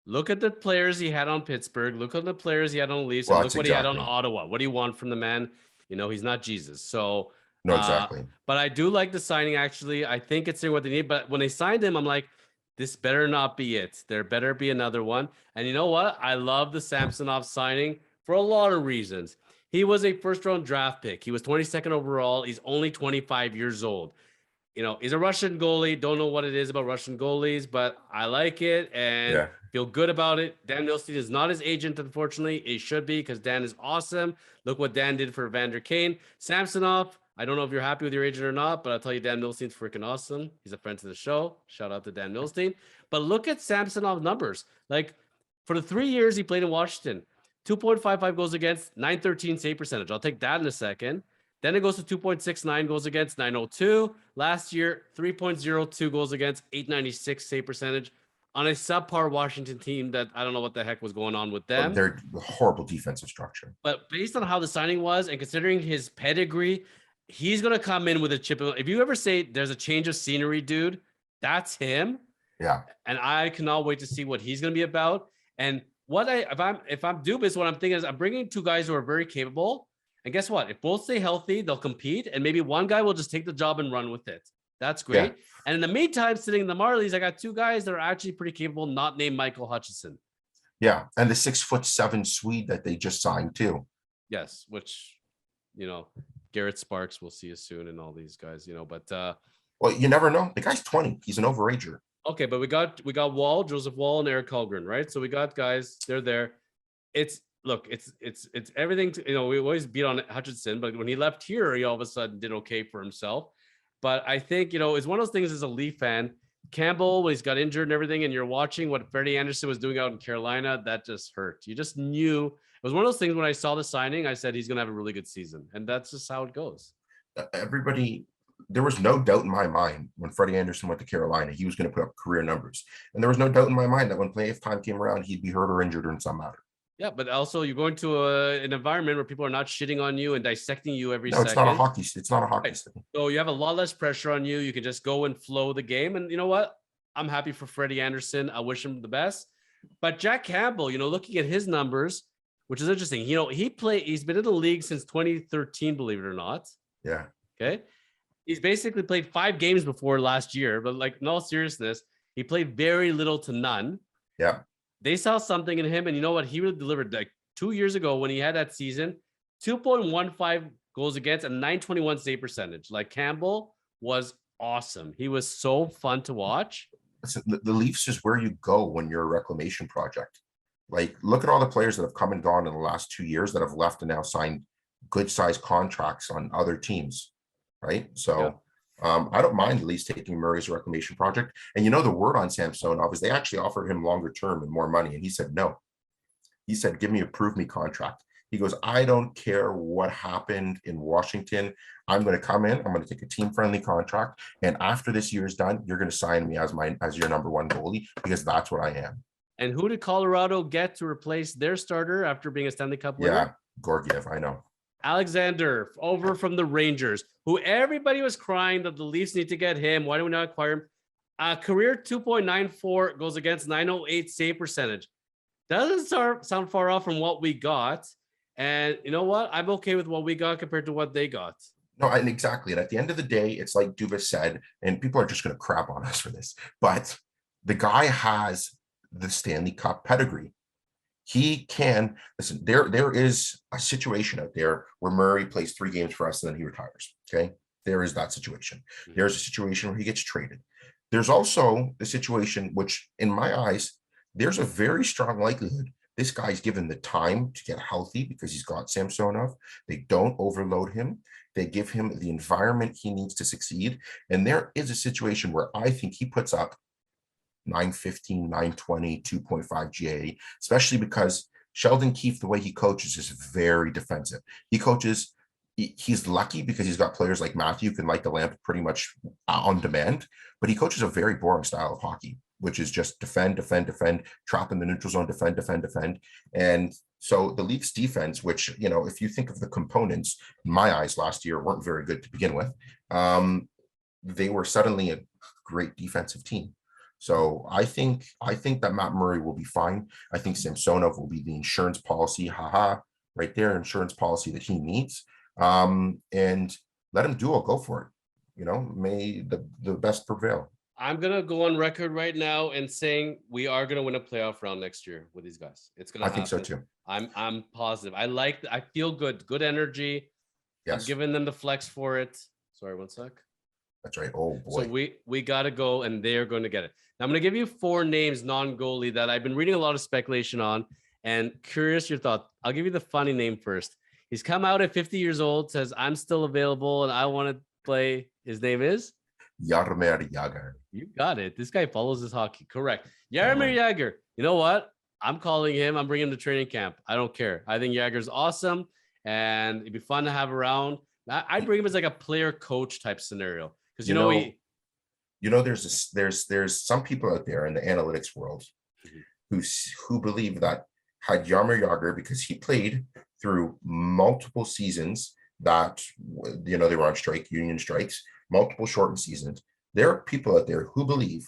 Look at the players he had on Pittsburgh. Look at the players he had on Leafs. And look what he had on Ottawa. What do you want from the man? He's not Jesus. So, no, exactly. But I do like the signing, actually. I think it's what they need. But when they signed him, I'm like, this better not be it. There better be another one. And you know what? I love the Samsonov signing for a lot of reasons. He was a first-round draft pick. He was 22nd overall. He's only 25 years old. He's a Russian goalie. Don't know what it is about Russian goalies, but I like it and feel good about it. Dan Milstein is not his agent, unfortunately. He should be, because Dan is awesome. Look what Dan did for Evander Kane. Samsonov, I don't know if you're happy with your agent or not, but I'll tell you, Dan Milstein's freaking awesome. He's a friend to the show. Shout out to Dan Milstein. But look at Samsonov's numbers. Like, for the 3 years he played in Washington, 2.55 goals against, 913 save percentage. I'll take that in a second. Then it goes to 2.69 goals against, 902. Last year, 3.02 goals against, 896 save percentage on a subpar Washington team that I don't know what the heck was going on with them. They're horrible defensive structure. But based on how the signing was and considering his pedigree, he's going to come in with a chip. If you ever say there's a change of scenery, dude, that's him. Yeah. And I cannot wait to see what he's going to be about. And if I'm Dubas, what I'm thinking is I'm bringing 2 guys who are very capable. And guess what? If both stay healthy, they'll compete. And maybe one guy will just take the job and run with it. That's great. Yeah. And in the meantime, sitting in the Marlies, I got 2 guys that are actually pretty capable, not named Michael Hutchison. Yeah. And the 6'7" Swede that they just signed too. Yes. Which, Garrett Sparks, we'll see us soon, and all these guys, but well, you never know. The guy's 20. He's an overager. Okay, but we got Wall, Joseph Wall, and Eric Holmgren, right? So we got guys, they're there. It's everything. We always beat on Hutchinson, but when he left here, he all of a sudden did okay for himself. But I think, it's one of those things as a Leaf fan. Campbell, when he's got injured and everything, and you're watching what Freddie Anderson was doing out in Carolina, that just hurt. You just knew. It was one of those things when I saw the signing, I said he's going to have a really good season. And that's just how it goes. Everybody there was no doubt in my mind when Freddie Anderson went to Carolina, he was going to put up career numbers. And there was no doubt in my mind that when playoff time came around, he'd be hurt or injured or in some matter. Yeah, but also you're going to an environment where people are not shitting on you and dissecting you every No, second. it's not a hockey. It's not a hockey city. So you have a lot less pressure on you. You can just go and flow the game. And you know what? I'm happy for Freddie Anderson. I wish him the best. But Jack Campbell, looking at his numbers, which is interesting. He's been in the league since 2013, believe it or not. Yeah. Okay. He's basically played 5 games before last year, but like in all seriousness, he played very little to none. Yeah. They saw something in him, and you know what? He really delivered. Like 2 years ago when he had that season, 2.15 goals against and 921 save percentage. Like Campbell was awesome. He was so fun to watch. Listen, the Leafs is where you go when you're a reclamation project. Like, look at all the players that have come and gone in the last 2 years that have left and now signed good sized contracts on other teams, right? So I don't mind the Leafs taking Murray's reclamation project. And the word on Samsonov is they actually offered him longer term and more money. And he said, no. He said, give me a prove me contract. He goes, I don't care what happened in Washington. I'm going to come in. I'm going to take a team-friendly contract. And after this year is done, you're going to sign me as your number one goalie because that's what I am. And who did Colorado get to replace their starter after being a Stanley Cup winner? Yeah, Georgiev, I know. Alexander, over from the Rangers, who everybody was crying that the Leafs need to get him. Why do we not acquire him? Career 2.94 goes against 908 save percentage. Doesn't sound far off from what we got. And you know what? I'm okay with what we got compared to what they got. No, and exactly. And at the end of the day, it's like Dubas said, and people are just going to crap on us for this, but the guy has the Stanley Cup pedigree. He can listen. There is a situation out there where Murray plays 3 games for us and then he retires. Okay, there is that situation. There's a situation where he gets traded. There's also the situation which, in my eyes, there's a very strong likelihood this guy's given the time to get healthy because he's got Samsonov. They don't overload him. They give him the environment he needs to succeed. And there is a situation where I think he puts up 915, 920, 2.5 GA, especially because Sheldon Keefe, the way he coaches is very defensive. He's lucky because he's got players like Matthew who can light the lamp pretty much on demand, but he coaches a very boring style of hockey, which is just defend, trap in the neutral zone, defend. And so the Leafs defense, which, if you think of the components, in my eyes last year weren't very good to begin with, they were suddenly a great defensive team. So I think that Matt Murray will be fine. I think Samsonov will be the insurance policy, right there, insurance policy that he needs. And let him go for it. May the best prevail. I'm going to go on record right now and saying we are going to win a playoff round next year with these guys. It's going to happen. I think so too. I'm positive. I feel good energy. Yes. I'm giving them the flex for it. Sorry, one sec. That's right. Oh boy. So we got to go and they're going to get it. Now I'm going to give you 4 names non-goalie that I've been reading a lot of speculation on and curious your thought. I'll give you the funny name first. He's come out at 50 years old, says I'm still available and I want to play. His name is Jaromir Jagr. You got it. This guy follows his hockey. Correct. Jaromir Jagr. You know what? I'm calling him. I'm bringing him to training camp. I don't care. I think Jagr's awesome and it'd be fun to have around. I'd bring him as like a player coach type scenario. Because there's some people out there in the analytics world who believe that had Jaromir Jagr, because he played through multiple seasons that they were on strike, union strikes, multiple shortened seasons. There are people out there who believe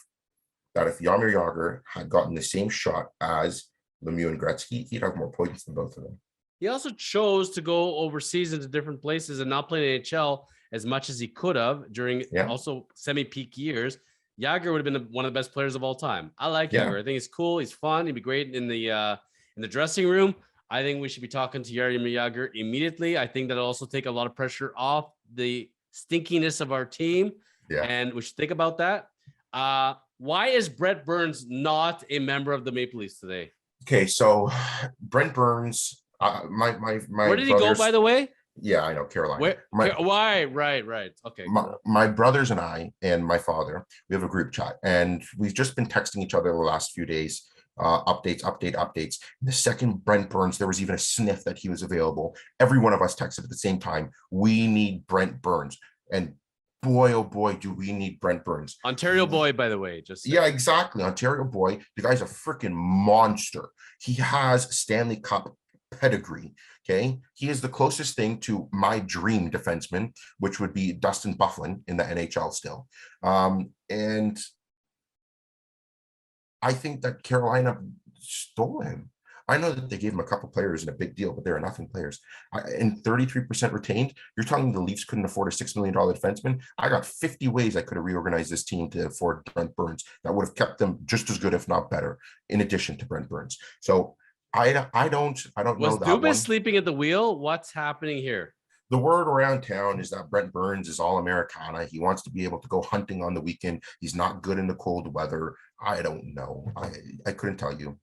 that if Jaromir Jagr had gotten the same shot as Lemieux and Gretzky, he'd have more points than both of them. He also chose to go overseas into different places and not play in NHL as much as he could have during also semi-peak years. Jagr would have been one of the best players of all time. I like Jagr. I think he's cool. He's fun. He'd be great in the dressing room. I think we should be talking to Jaromir Jagr immediately. I think that'll also take a lot of pressure off the stinkiness of our team. Yeah. And we should think about that. Why is Brent Burns not a member of the Maple Leafs today? Okay, so Brent Burns, my where did he go, by the way? Yeah, I know, Carolina. Why? Right. Okay. My brothers and I and my father, we have a group chat, and we've just been texting each other the last few days. Updates. The second Brent Burns, there was even a sniff that he was available. Every one of us texted at the same time. We need Brent Burns. And boy, oh boy, do we need Brent Burns. Ontario boy, by the way. Just yeah, exactly. Ontario boy. The guy's a freaking monster. He has Stanley Cup pedigree. Okay. He is the closest thing to my dream defenseman, which would be Dustin Byfuglien in the NHL still. And I think that Carolina stole him. I know that they gave him a couple players and a big deal, but they are nothing players. And 33% retained. You're telling me the Leafs couldn't afford a $6 million defenseman? I got 50 ways I could have reorganized this team to afford Brent Burns that would have kept them just as good, if not better, in addition to Brent Burns. So I don't was know that Dubas one. sleeping at the wheel? What's happening here? The word around town is that Brent Burns is all Americana. He wants to be able to go hunting on the weekend. He's not good in the cold weather. I don't know. I couldn't tell you.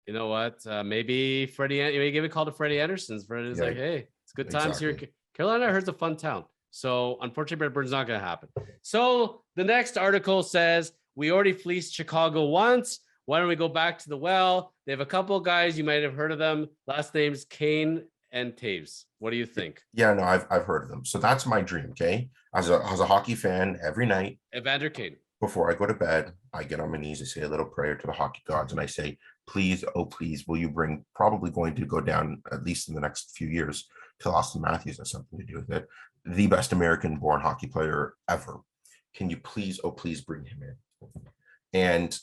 You know what? Maybe Freddie, maybe give a call to Freddie Anderson's. Freddie's like, hey, it's good times here. Carolina, I heard, it's a fun town. So unfortunately, Brent Burns not going to happen. So the next article says, we already fleeced Chicago once. Why don't we go back to the well? They have a couple of guys. You might have heard of them. Last names Kane and Taves. What do you think? Yeah, no, I've heard of them. So that's my dream. Okay, as a hockey fan, every night, Evander Kane. Before I go to bed, I get on my knees. I say a little prayer to the hockey gods, and I say, "Please, oh please, will you bring?" Probably going to go down at least in the next few years till Austin Matthews has something to do with it. The best American-born hockey player ever. Can you please, oh please, bring him in? And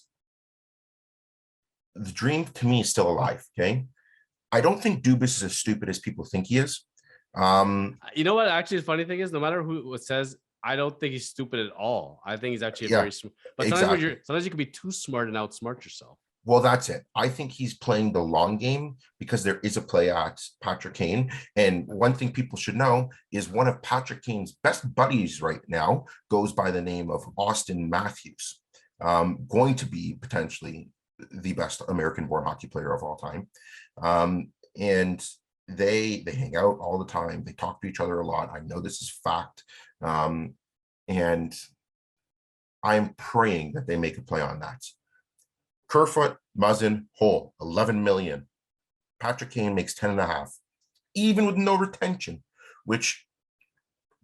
the dream to me is still alive. Okay, I don't think Dubas is as stupid as people think he is. You know what? Actually, the funny thing is, no matter who says, I don't think he's stupid at all. I think he's actually very smart. But sometimes you can be too smart and outsmart yourself. Well, that's it. I think he's playing the long game because there is a play at Patrick Kane. And one thing people should know is one of Patrick Kane's best buddies right now goes by the name of Austin Matthews, going to be potentially the best American-born hockey player of all time. And they hang out all the time. They talk to each other a lot. I know this is fact. And I'm praying that they make a play on that. Kerfoot, Muzzin, Hole, 11 million. Patrick Kane makes 10.5, even with no retention, which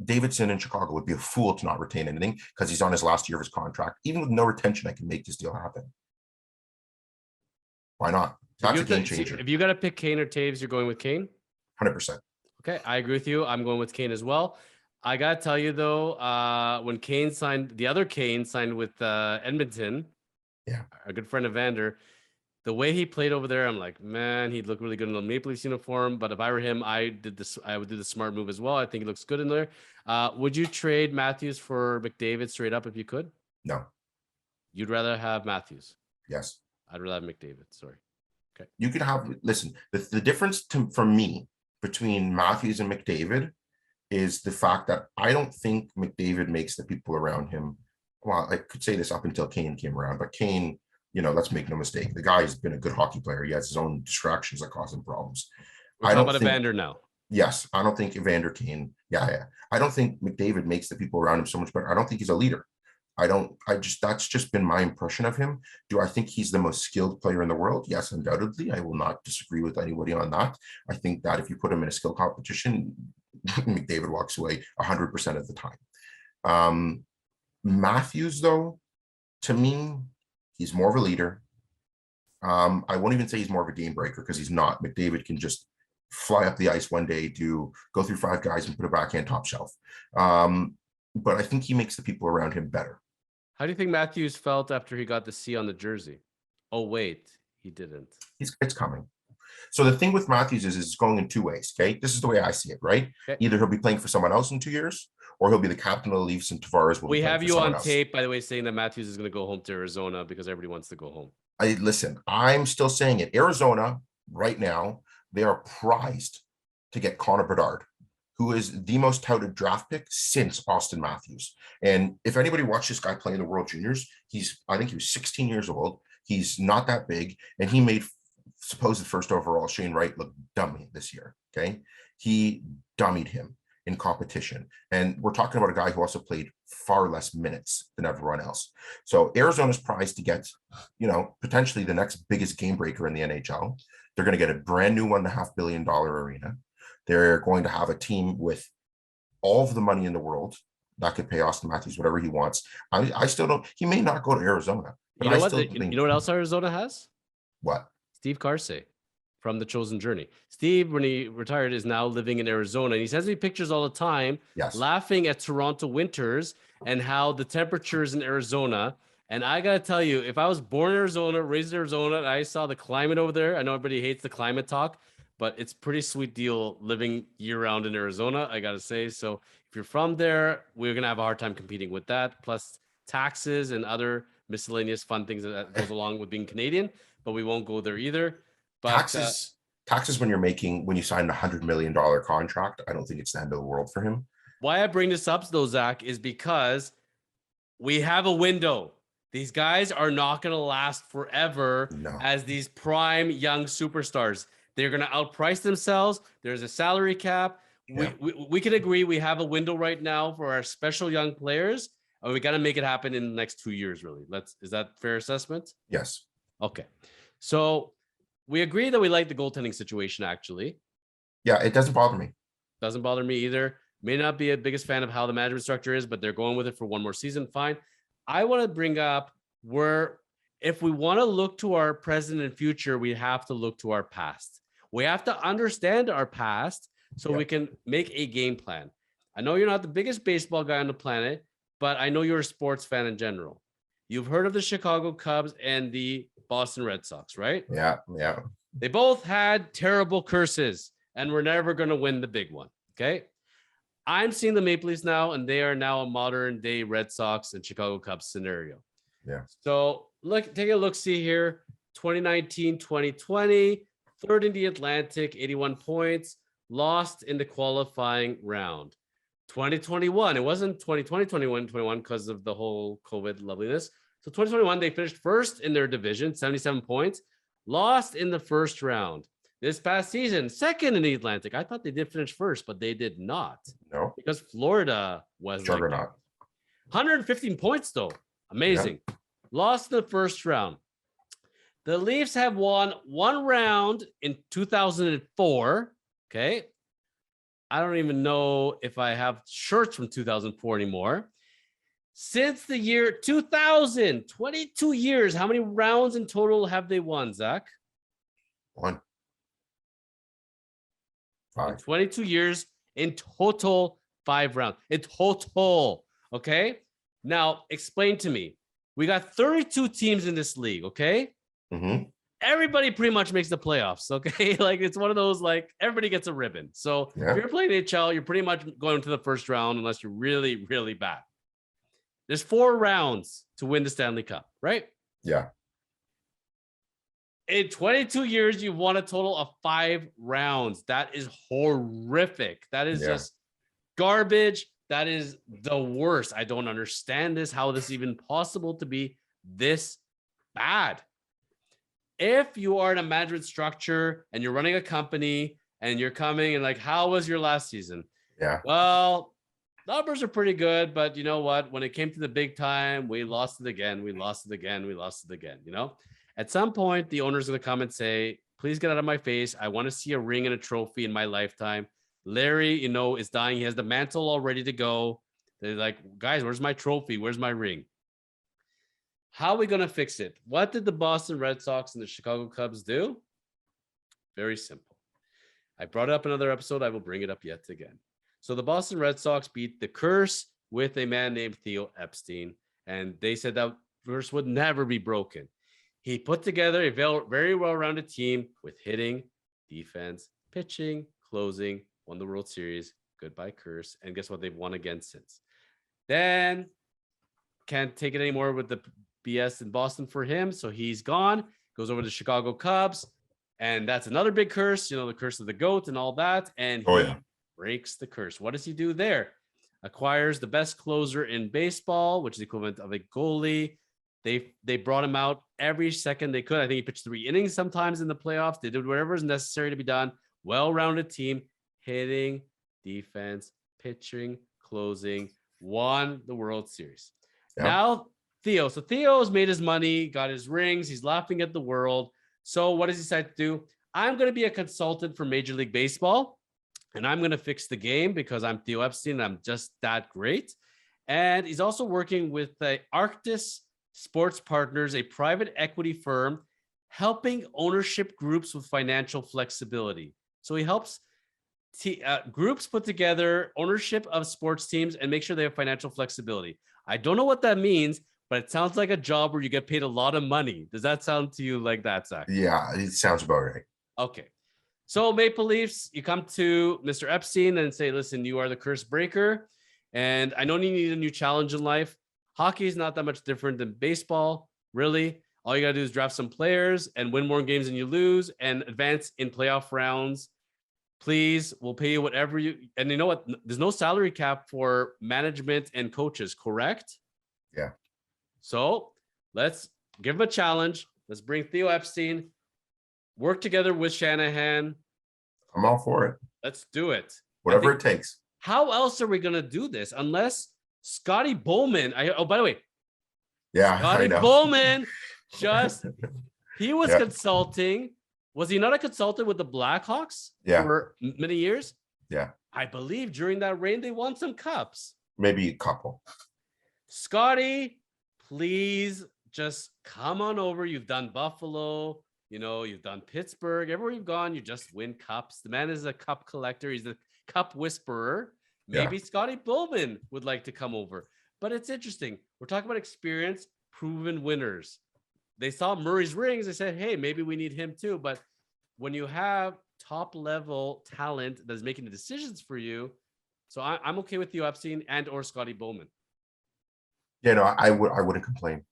Davidson in Chicago would be a fool to not retain anything because he's on his last year of his contract. Even with no retention, I can make this deal happen. Why not? That's a game changer. If you got to pick Kane or Taves, you're going with Kane? 100%. Okay, I agree with you. I'm going with Kane as well. I got to tell you, though, when Kane signed, the other Kane signed with Edmonton, a good friend of Vander, the way he played over there, I'm like, man, he'd look really good in the Maple Leafs uniform. But if I were him, I would do the smart move as well. I think he looks good in there. Would you trade Matthews for McDavid straight up if you could? No. You'd rather have Matthews? Yes. I'd rather have McDavid. Sorry. Okay. You could have, listen, the difference for me between Matthews and McDavid is the fact that I don't think McDavid makes the people around him. Well, I could say this up until Kane came around, but Kane, let's make no mistake. The guy has been a good hockey player. He has his own distractions that cause him problems. We're talking about Evander now. Yes, I don't think Evander Kane. Yeah. I don't think McDavid makes the people around him so much better. I don't think he's a leader. That's just been my impression of him. Do I think he's the most skilled player in the world? Yes, undoubtedly. I will not disagree with anybody on that. I think that if you put him in a skill competition, McDavid walks away 100% of the time. Matthews, though, to me, he's more of a leader. I won't even say he's more of a game breaker because he's not. McDavid can just fly up the ice one day, go through 5 guys and put a backhand top shelf. But I think he makes the people around him better. How do you think Matthews felt after he got the C on the jersey? Oh, wait, he didn't. It's coming. So the thing with Matthews is it's going in 2 ways, okay? This is the way I see it, right? Okay. Either he'll be playing for someone else in 2 years, or he'll be the captain of the Leafs and Tavares will be playing for someone else. We have you on tape, by the way, saying that Matthews is going to go home to Arizona because everybody wants to go home. Listen, I'm still saying it. Arizona, right now, they are prized to get Connor Bedard, who is the most touted draft pick since Austin Matthews. And if anybody watched this guy play in the World Juniors, I think he was 16 years old. He's not that big, and he made supposed first overall Shane Wright look dummy this year, okay? He dummied him in competition. And we're talking about a guy who also played far less minutes than everyone else. So Arizona's prized to get, potentially the next biggest game breaker in the NHL. They're going to get a brand new $1.5 billion arena. They're going to have a team with all of the money in the world that could pay Austin Matthews whatever he wants. I still don't. He may not go to Arizona, but You know I what? still You think know what else Arizona has? what? Steve Carsey from The Chosen Journey. Steve, when he retired, is now living in Arizona. And he sends me pictures all the time, Yes. laughing at Toronto winters and how the temperatures in Arizona. And I got to tell you, if I was born in Arizona, raised in Arizona, and I saw the climate over there, I know everybody hates the climate talk, but it's pretty sweet deal living year round in Arizona, I got to say. So if you're from there, we're going to have a hard time competing with that. Plus taxes and other miscellaneous fun things that goes along with being Canadian, but we won't go there either. But taxes when you sign $100 million contract, I don't think it's the end of the world for him. Why I bring this up though, Zach, is because we have a window. These guys are not going to last forever as these prime young superstars. They're going to outprice themselves. There's a salary cap. Yeah. We can agree we have a window right now for our special young players, and we got to make it happen in the next 2 years, really. Is that fair assessment? Yes. Okay. So we agree that we like the goaltending situation, actually. Yeah, it doesn't bother me. Doesn't bother me either. May not be a biggest fan of how the management structure is, but they're going with it for one more season. Fine. I want to bring up where if we want to look to our present and future, we have to look to our past. We have to understand our past so we can make a game plan. I know you're not the biggest baseball guy on the planet, but I know you're a sports fan in general. You've heard of the Chicago Cubs and the Boston Red Sox, right? Yeah. They both had terrible curses and we're never going to win the big one. Okay. I'm seeing the Maple Leafs now, and they are now a modern day Red Sox and Chicago Cubs scenario. Yeah. So take a look, see here, 2019, 2020, third in the Atlantic, 81 points, lost in the qualifying round. 2021, it wasn't 2020, 21 because of the whole COVID loveliness. So 2021, they finished first in their division, 77 points, lost in the first round. This past season, second in the Atlantic. I thought they did finish first, but they did not. No. Because Florida was juggernaut. like 115 points, though. Amazing. Yeah. Lost in the first round. The Leafs have won one round in 2004. Okay. I don't even know if I have shirts from 2004 anymore. Since the year 2000, 22 years, how many rounds in total have they won, Zach? 1. 5. In 22 years, in total, 5 rounds. In total, okay? Now, explain to me. We got 32 teams in this league, okay? Mm-hmm. Everybody pretty much makes the playoffs, okay? Like, it's one of those, like, everybody gets a ribbon. So, if you're playing HL, you're pretty much going to the first round unless you're really, really bad. There's 4 rounds to win the Stanley Cup, right? Yeah. In 22 years, you've won a total of 5 rounds. That is horrific. That is just garbage. That is the worst. I don't understand this, how this is even possible to be this bad. If you are in a management structure and you're running a company and you're coming and like, how was your last season? Yeah. Well, numbers are pretty good, but you know what? When it came to the big time, we lost it again. We lost it again. We lost it again, you know? At some point, the owner's going to come and say, please get out of my face. I want to see a ring and a trophy in my lifetime. Larry, you know, is dying. He has the mantle all ready to go. They're like, guys, where's my trophy? Where's my ring? How are we going to fix it? What did the Boston Red Sox and the Chicago Cubs do? Very simple. I brought it up in another episode. I will bring it up yet again. So the Boston Red Sox beat the curse with a man named Theo Epstein. And they said that curse would never be broken. He put together a very well-rounded team with hitting, defense, pitching, closing, won the World Series. Goodbye, curse. And guess what? They've won again since. Then can't take it anymore with the BS in Boston for him. So he's gone, goes over to Chicago Cubs. And that's another big curse, you know, the curse of the GOAT and all that. And he breaks the curse. What does he do there? Acquires the best closer in baseball, which is the equivalent of a goalie. They brought him out every second they could. I think he pitched 3 innings sometimes in the playoffs. They did whatever is necessary to be done. Well-rounded team, hitting, defense, pitching, closing, won the World Series. Yep. Now, Theo. So Theo's made his money, got his rings. He's laughing at the world. So what does he decide to do? I'm going to be a consultant for Major League Baseball, and I'm going to fix the game because I'm Theo Epstein and I'm just that great. And he's also working with the Arctis Sports Partners, a private equity firm, helping ownership groups with financial flexibility. So he helps groups put together ownership of sports teams and make sure they have financial flexibility. I don't know what that means, but it sounds like a job where you get paid a lot of money. Does that sound to you like that, Zach? Yeah, it sounds about right. Okay. So Maple Leafs, you come to Mr. Epstein and say, listen, you are the curse breaker. And I know you need a new challenge in life. Hockey is not that much different than baseball, really. All you got to do is draft some players and win more games than you lose and advance in playoff rounds. Please, we'll pay you whatever you, and you know what? There's no salary cap for management and coaches, correct? Yeah. So let's give him a challenge. Let's bring Theo Epstein, work together with Shanahan. I'm all for it. Let's do it. Whatever it takes. How else are we going to do this? Unless Scotty Bowman, by the way. Yeah, Scotty Bowman he was consulting. Was he not a consultant with the Blackhawks for many years? Yeah. I believe during that reign, they won some cups. Maybe a couple. Scotty, please just come on over. You've done Buffalo. You've done Pittsburgh. Everywhere you've gone, you just win cups. The man is a cup collector. He's the cup whisperer. Maybe Scotty Bowman would like to come over. But it's interesting. We're talking about experience, proven winners. They saw Murray's rings. They said, hey, maybe we need him too. But when you have top level talent that's making the decisions for you, so I'm okay with Theo Epstein and or Scotty Bowman. Yeah, no, I wouldn't complain.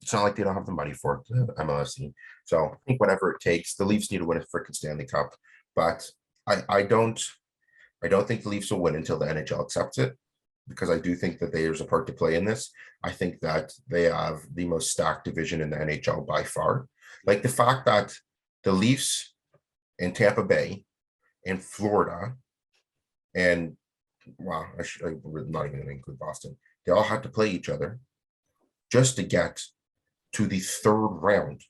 It's not like they don't have the money for it, the MLS team. So I think whatever it takes, the Leafs need to win a freaking Stanley Cup. But I don't think the Leafs will win until the NHL accepts it, because I do think that there's a part to play in this. I think that they have the most stacked division in the NHL by far. Like the fact that the Leafs and Tampa Bay and Florida and we're not even going to include Boston. They all had to play each other just to get to the third round.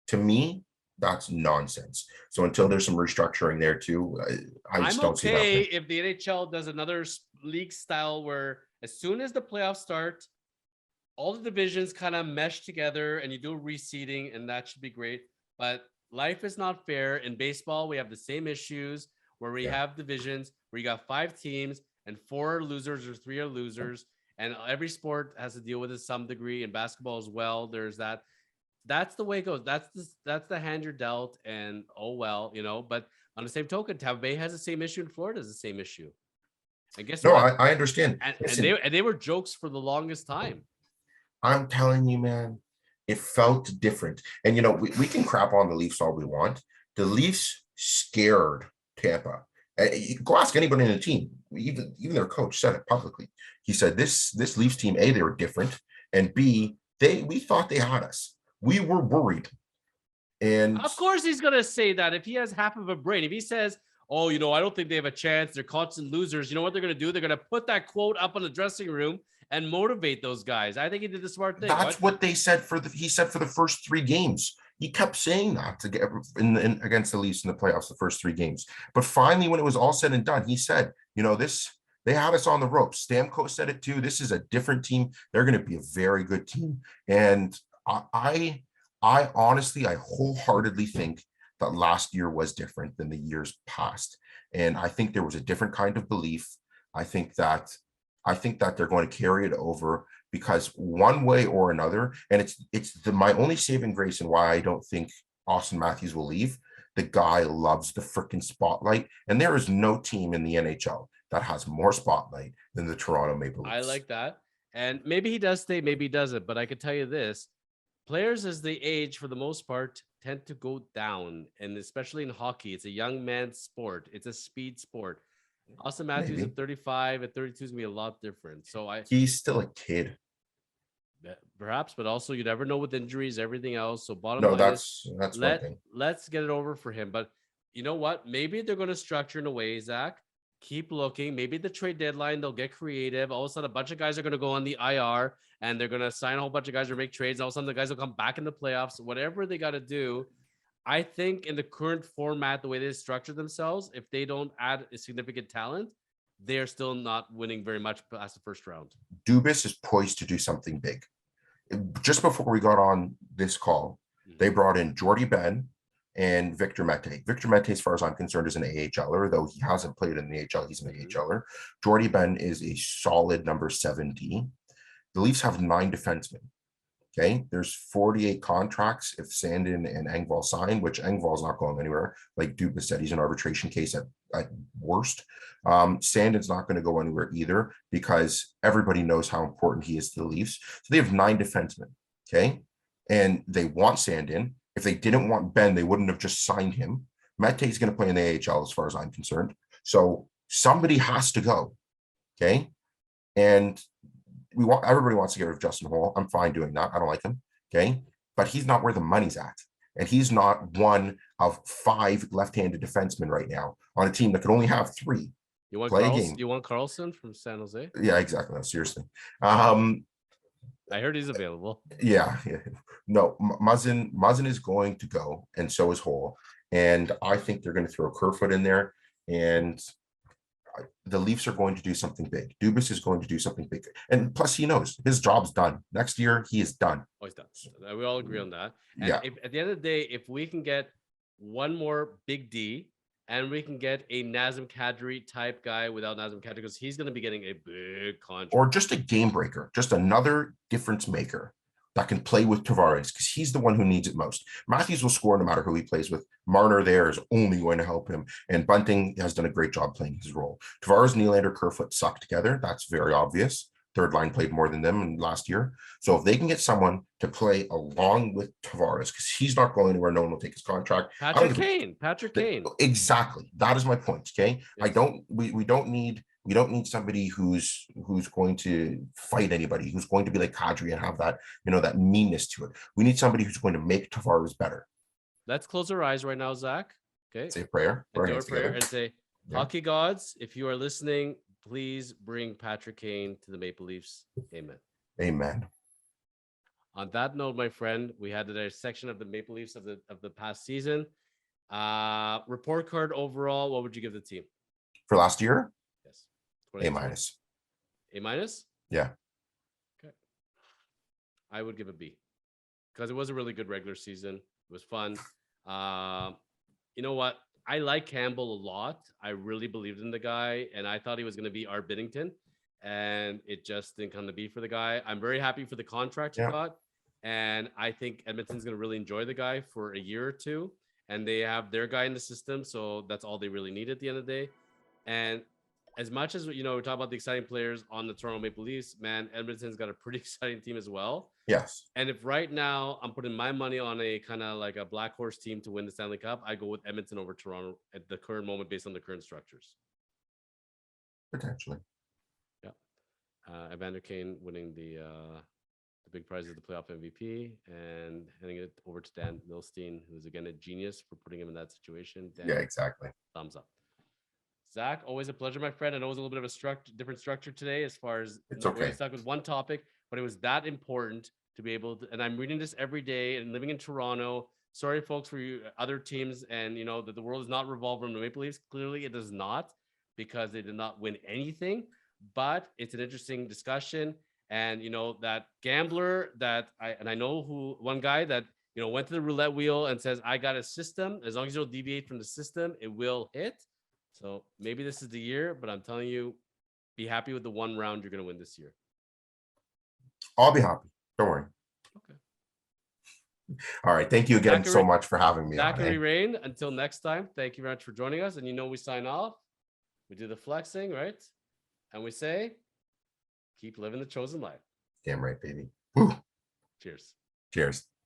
To me, that's nonsense. So until there's some restructuring there too, I just don't see that. I'm okay if the NHL does another league style where as soon as the playoffs start, all the divisions kind of mesh together and you do reseeding, and that should be great. But life is not fair. In baseball, we have the same issues where we have divisions where you got 5 teams and 4 are losers or 3 are losers. And every sport has to deal with it to some degree. In basketball as well, there's that. That's the way it goes. That's the hand you're dealt. And oh well, But on the same token, Tampa Bay has the same issue, and Florida has the same issue. And guess what? I understand. And they were jokes for the longest time. I'm telling you, man, it felt different. And we can crap on the Leafs all we want. The Leafs scared Tampa. You go ask anybody in the team. Even their coach said it publicly. He said this Leafs team, A, they were different, and B, we thought they had us. We were worried. And of course he's gonna say that if he has half of a brain. If he says, oh, I don't think they have a chance, they're constant losers, you know what they're gonna do? They're gonna put that quote up in the dressing room and motivate those guys. I think he did the smart thing. That's what they said he said for the first 3 games. He kept saying that to get against the Leafs in the playoffs, the first 3 games. But finally, when it was all said and done, he said, they had us on the ropes. Stamkos said it too. This is a different team. They're going to be a very good team. And I honestly, I wholeheartely think that last year was different than the years past. And I think there was a different kind of belief. I think that they're going to carry it over, because one way or another, and it's my only saving grace and why I don't think Austin Matthews will leave. The guy loves the freaking spotlight, and there is no team in the NHL that has more spotlight than the Toronto Maple Leafs. I like that. And maybe he does stay, maybe he doesn't. But I can tell you this, players as they age, for the most part, tend to go down. And especially in hockey, it's a young man's sport. It's a speed sport. Austin Matthews at 35, at 32 is going to be a lot different. So he's still a kid. Perhaps, but also you never know with injuries, everything else. So bottom line, that's one thing. Let's get it over for him. But you know what? Maybe they're going to structure in a way, Zach. Keep looking. Maybe the trade deadline, they'll get creative. All of a sudden, a bunch of guys are going to go on the IR and they're going to sign a whole bunch of guys or make trades. All of a sudden, the guys will come back in the playoffs. Whatever they got to do. I think in the current format, the way they structure themselves, if they don't add a significant talent, they're still not winning very much past the first round. Dubas is poised to do something big. Just before we got on this call, they brought in Jordy Ben and Victor Mete. Victor Mete, as far as I'm concerned, is an AHLer, though he hasn't played in the AHL. He's an AHLer. Jordy Ben is a solid number 7D. The Leafs have 9 defensemen. Okay, there's 48 contracts if Sandin and Engvall sign, which Engvall's not going anywhere. Like Dubas said, he's an arbitration case at worst. Sandin's not going to go anywhere either because everybody knows how important he is to the Leafs. So they have 9 defensemen. Okay, and they want Sandin. If they didn't want Ben, they wouldn't have just signed him. Mete's going to play in the AHL as far as I'm concerned. So somebody has to go. Okay, and everybody wants to get rid of Justin Hall. I'm fine doing that. I don't like him. Okay. But he's not where the money's at. And he's not one of 5 left-handed defensemen right now on a team that could only have 3. You want Carlson from San Jose? Yeah, exactly. No, seriously. I heard he's available. Yeah. No, Muzzin is going to go, and so is Hall. And I think they're going to throw Kerfoot in there. And the Leafs are going to do something big. Dubas is going to do something big. And plus, he knows his job's done. Next year, he is done. Oh, he's done. We all agree on that. And yeah. At the end of the day, if we can get one more big D and we can get a Nazem Kadri type guy without Nazem Kadri, because he's going to be getting a big contract. Or just a game breaker, just another difference maker that can play with Tavares, because he's the one who needs it most. Matthews will score no matter who he plays with. Marner there is only going to help him. And Bunting has done a great job playing his role. Tavares, Nylander, Kerfoot suck together. That's very obvious. Third line played more than them in last year. So if they can get someone to play along with Tavares, because he's not going anywhere, no one will take his contract. Patrick Kane. Exactly. That is my point. Okay. Yes. We don't need somebody who's going to fight anybody, who's going to be like Kadri and have that, that meanness to it. We need somebody who's going to make Tavares better. Let's close our eyes right now, Zach. Okay. Say a prayer. And do a prayer and say, hockey gods, if you are listening, please bring Patrick Kane to the Maple Leafs. Amen. Amen. On that note, my friend, we had the section of the Maple Leafs of the past season. Report card overall, what would you give the team? For last year? Yes. A minus. A minus? Yeah. Okay. I would give a B because it was a really good regular season. It was fun. You know what? I like Campbell a lot. I really believed in the guy, and I thought he was going to be our Binnington, and it just didn't come to be for the guy. I'm very happy for the contract he got, and I think Edmonton's going to really enjoy the guy for a year or two, and they have their guy in the system, so that's all they really need at the end of the day. And as much as, we talk about the exciting players on the Toronto Maple Leafs, man, Edmonton's got a pretty exciting team as well. Yes. And if right now I'm putting my money on a kind of like a black horse team to win the Stanley Cup, I go with Edmonton over Toronto at the current moment based on the current structures. Potentially. Yeah. Evander Kane winning the big prize of the playoff MVP and handing it over to Dan Milstein, who's again a genius for putting him in that situation. Dan, yeah, exactly. Thumbs up. Zach, always a pleasure, my friend. I know it was a little bit of a different structure today as far as we're stuck with one topic, but it was that important to be able to, and I'm reading this every day and living in Toronto. Sorry, folks, for you other teams, and that the world is not revolved around the Maple Leafs. Clearly, it does not, because they did not win anything. But it's an interesting discussion, and that gambler I know who one guy that went to the roulette wheel and says, "I got a system. As long as you don't deviate from the system, it will hit." So maybe this is the year, but I'm telling you, be happy with the one round you're going to win this year. I'll be happy. Don't worry. Okay. All right. Thank you again so much for having me. Zachary Rain. Until next time, thank you very much for joining us. And we sign off. We do the flexing, right? And we say, keep living the chosen life. Damn right, baby. Woo. Cheers. Cheers.